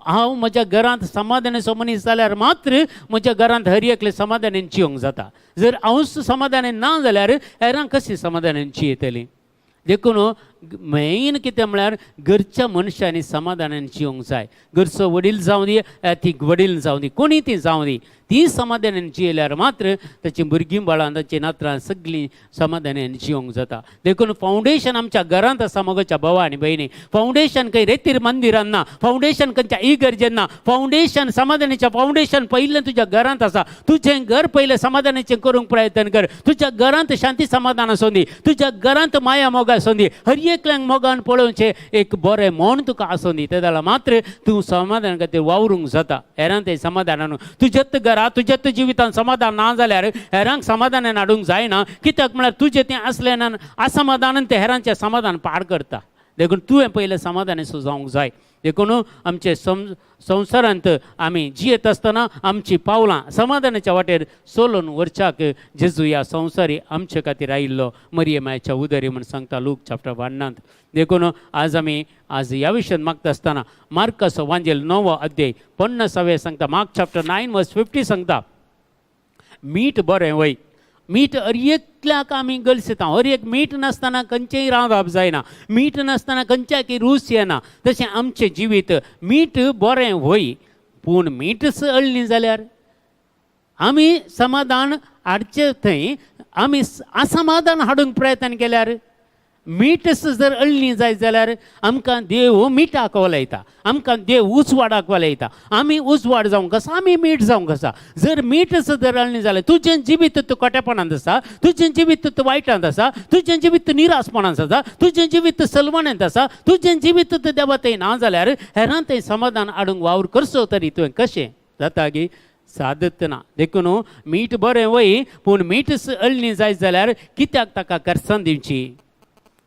हांव म्हज्या घरांत समाधानाचो मनीस जाल्यार मात्र म्हज्या घरांत हर एकले समाधानान जियोंक जाता. जर हांवच समाधानान ना जाल्यार हेरांक कशी समाधानान जियेतलीं. देखून मेन कितें म्हळ्यार घरच्या मनशांनी समाधानान जियोंक जाय. घरचो वडील जावं दी, ती वडील जावं दी, कोणी ती जावं दी, ती समाधानान जियेल्यार मात्र ताची भुरगीं बाळां, ताची नात्रां सगळीं समाधानान जियोंक जाता. देखून फावंडेशन आमच्या घरांत आसा मोगच्या भावा आनी भयणी. फावंडेशन खंय रेतीर मंदिरान ना, फावंडेशन खंयच्या इगर्जेन ना. फावंडेशन समाधानाचें फावंडेशन पयलें तुज्या घरांत आसा. तुजें घर पयलें समाधानाचें करूंक प्रयत्न कर. तुज्या घरांत शांती समाधान आसूं दी, तुज्या घरांत माया मोग आसूं दी, हर एकल्यांक मोगान पळोवचें एक बरें मन तुका आसूं दी. त्या जाल्यार मात्र तूं समाधाना खातीर वावरूंक जाता. हेरांत तें समाधानान तुजेच घरांत, तुजेच जिवितांत समाधान ना जाल्यार हेरांक समाधानान हाडूंक जायना. कित्याक म्हळ्यार तुजें तें असलें असमाधानान तें हेरांचें समाधान पाड करता. देखून तुवें पयलें समाधानी जावंक जाय. देखून आमचे संवसारांत आमी जियेत आसतना आमची पावलां समाधानाच्या वाटेर सोलून व्हरच्याक जेजू ह्या संवसारी आमचे खातीर आयिल्लो मरियमाच्या उदरी म्हूण सांगता लूक चॅप्टर 1 देखून आज ह्या विशयान मागता आसतना मार्काचो वांजेल 9 अध्याय 50 सांगता मार्क चॅप्टर 9 वर्स 50 सांगता मीठ बरें वय मीठ हर एकल्याक आमी गलसिता हर एक मीठ नासतना खंयचेय रांदप जायना मीठ नासतना खंयच्याकय रूच येना तशें आमचें जिवीत मीठ बरें वय पूण मीठच अळली जाल्यार आमी समाधान हाडचे थंय आमी असमाधान हाडूंक प्रयत्न केल्यार मीठच जर अळली जायत जाल्यार आमकां देव मिठाक वलयता आमकां देव उजवाडाक वलयता आमी उजवाड जावंक कसा आमी मीठ जावंक कसा जर मीठच जर अळली जाल्यार तुजें जिवीत कोटेपणांत आसा तुजें जिवीत वायटांत आसा तुजें जिवीत निरासपणांत आसा तुजें जिवीत सलवणेंत आसा तुजें जिवीत देवातें ना जाल्यार हेरां तें समाधान हाडूंक वावर करचो तरी तुवें कशें जाता गी सादत ना देखून मीठ बरें वय पूण मीठच अळली जायत जाल्यार कित्याक ताका करसाण दिवची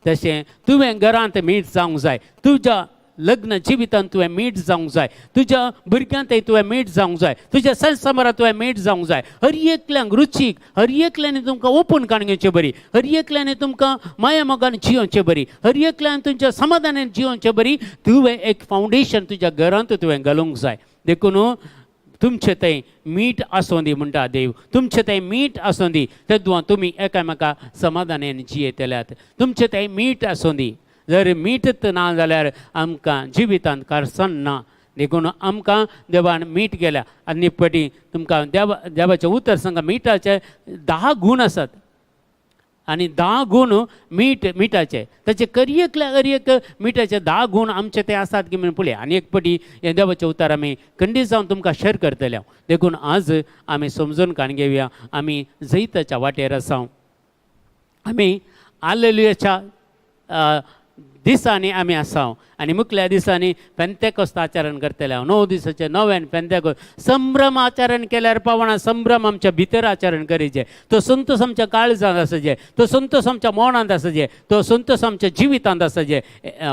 तशें तुवें घरांत मीठ जावंक जाय तुज्या लग्न जिवितांत तुवें मीठ जावंक जाय तुज्या भुरग्यांतय तुवें मीठ जावंक जाय तुज्या संसारांत तुवें मीठ जावंक जाय हर एकल्यांक रुचीक हर एकल्यांनी तुमकां ओपून काणगेचें बरी हर एकल्यांनी तुमकां माया मोगान जियोवचें बरी हर एकल्यान तुमच्या समाधानान जियोवचें बरी तुवें एक फावंडेशन तुज्या घरांत तुवें घालूंक जाय देखून तुमचें तें मीठ आसूं दी म्हणटा देव तुमचें तें मीठ आसूं दी तेदुआं तुमी एकामेका समाधानान जियेतल्यात तुमचें तें मीठ आसूं दी जर मीठच ना जाल्यार आमकां जिवितांत कारसाण ना देखून आमकां देवान मीठ केल्या आनी पटी तुमकां देवाचें उतर सांगा मिठाचे 10 गूण आसात आनी 10 गूण मिठाचे ताचे एक मिठाचे 10 गूण आमचे ते आसात की म्हणून पळय आनी एक पटी हे देवाचें उतर आमी खंडीत जावन तुमकां शेअर करतले देखून आज आमी समजून काण घेवया आमी जैताच्या वाटेर आसा आमी हालेलुयाच्या दिसांनी आमी आसा आनी मुखल्या दिसांनी पेंतेकोस्त आचरण करतले 9 दिसाचे नव्यान पेंतेकोस्त संभ्रम आचरण केल्यार पावना संभ्रम आमच्या भितर आचरण करीचे तो संतोष आमच्या काळजांत आसचे तो संतोष आमच्या मनांत आसचे तो संतोष आमच्या जिवितांत आसचे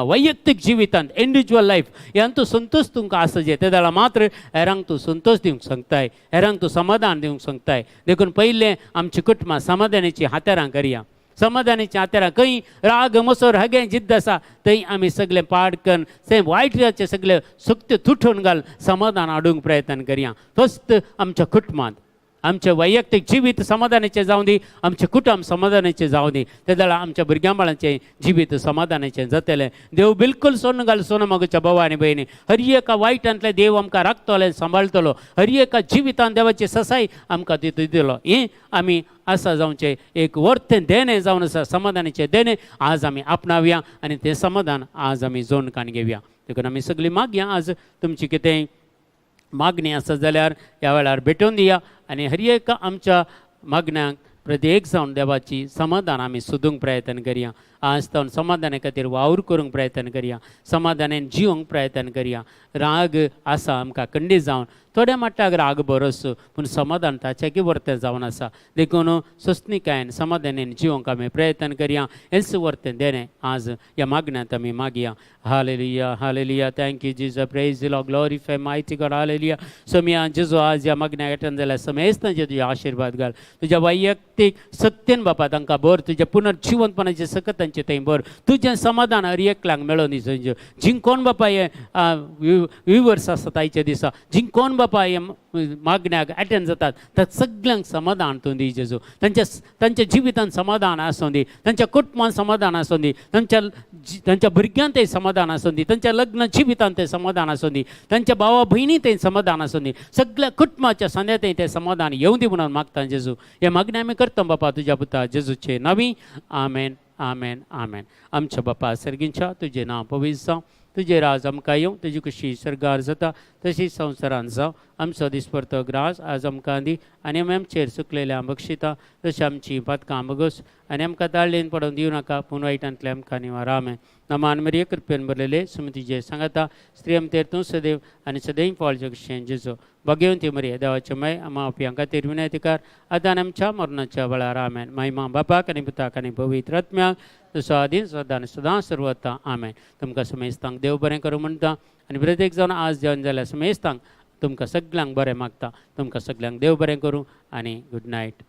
वैयक्तीक जिवितांत इंडिव्हिज्युअल लायफ ह्यान तो संतोष तुमकां आसचे ते जाल्यार मात्र हेरांक तूं संतोष दिवंक सांगताय हेरांक तूं समाधान दिवंक सांगताय देखून पयलें आमची कुटुंबां समाधानाची हातेरां करया समाधानाची हातेरां खंय राग मसोर हगे जिद्द आसा थंय आमी सगळें पाड करून तें वायटाचे सगळे सुक्त तुटून घाल समाधान हाडूंक प्रयत्न करया फक्त आमच्या कुटुंबांत आमचें वैयक्तीक जिवीत समाधानाचें जावं दी आमचें कुटुंब समाधानाचें जावं दी ते जाल्यार आमच्या भुरग्यां बाळांचें जिवीत समाधानाचें जातलें देव बिलकुल सोन घाल सोन मोगच्या भावा आनी भयणी हर एका वायटांतले देव आमकां राखतलो सांबाळटलो हर एका जिवितांत देवाची ससाय आमकां दितलो हें आमी आसा जावचें एक वर्थ देणें जावन आसा समाधानाचें देणें आज आमी आपणावया आनी तें समाधान आज आमी जोन काण घेवया देखून आमी सगळीं मागया आज तुमची कितें मागणी आसा जाल्यार ह्या वेळार भेटोवन दिया आनी हर एक आमच्या मागण्यांक प्रत्येक जावन देवाची समाधान आमी सोदूंक प्रयत्न करया आज तावन समाधाना खातीर वावर करूंक प्रयत्न करया समाधानान जिवंक प्रयत्न करया राग आसा आमकां खंडीत जावन थोड्या मट्टाक राग बरोस पूण समाधान ताचें वर्तें जावन आसा देखून सोंसणीकायेन समाधानान जिवंक आमी प्रयत्न करया हेच वर्तें देणें आज ह्या मागण्यांत आमी मागया hallelujah hallelujah thank you Jesus praise Lord glorify mighty God hallelujah सोम्या जेजू आज ह्या मागण्या एटन जाल्यार समेस्त तुजे आशिर्वाद घाल तुज्या वैयक्तीक सत्यन बापा तांकां बर तुज्या पुनर्जिवंतपणाचे सकत तांचे थंय बर तुजें समाधान हर एकल्याक मेळोन दी जिंकोन बापा हे विवर्स आसात आयचे दिसा जिंकोन बापा हे मागण्याक एटेंड जातात त्या सगळ्यांक समाधान तूं दी जेजू तांच्या जिवितांत समाधान आसूं दी तांच्या कुटुंबांत समाधान आसूं दी तांच्या भुरग्यांतय समाधान आसूं दी तांच्या लग्न जिवितांत तें समाधान आसूं दी तांच्या भावा भयणींतय समाधान आसूं दी सगळ्या कुटुंबाच्या सांद्यातय तें समाधान येवं दी म्हणून मागता जेजू हे मागणी आमी करता बापा तुज्या पुता जेजूचे नांवी आमेन आमेन आमेन आमच्या बापा सर्गींच्या तुजें नांव पवित्र जावं तुजें राज आमकां येवं तुजी कशी सरगार जाता तशी संवसारांत जावं आमचो दिसपरतो ग्रास आज आमकां दी आनी आमी आमचेर सुकलेल्या बक्षिता तशी आमची पातकां बगोस आनी आमकां ताळ्ळेन पडोवन दिवं नाका पूण वायटांतले आमकां निवार आमेन नमान मरिये कृपेन बरलेले सुमतीजे सांगाता स्त्री आमचेर तूं सदैव आनी सदैव पावलचें कशें जेजो भगवंती मरिया देवाचे मय आम्हा अपयांक खातीर विनंतीकार आतां आनी आमच्या मरणाच्या वेळार आमेन. महिमा बापाक आनी पुताक आनी पवित्र आत्म्याक जसो आदीं सदां आनी सदां सर्वता आमेन. तुमकां समेस्तांक देव बरें करूं म्हणटा आनी प्रत्येक जावन आज जेवण जाल्यार समेस्तांक तुमकां सगळ्यांक बरें मागता. तुमकां सगळ्यांक देव बरें करूं आनी गूड नायट.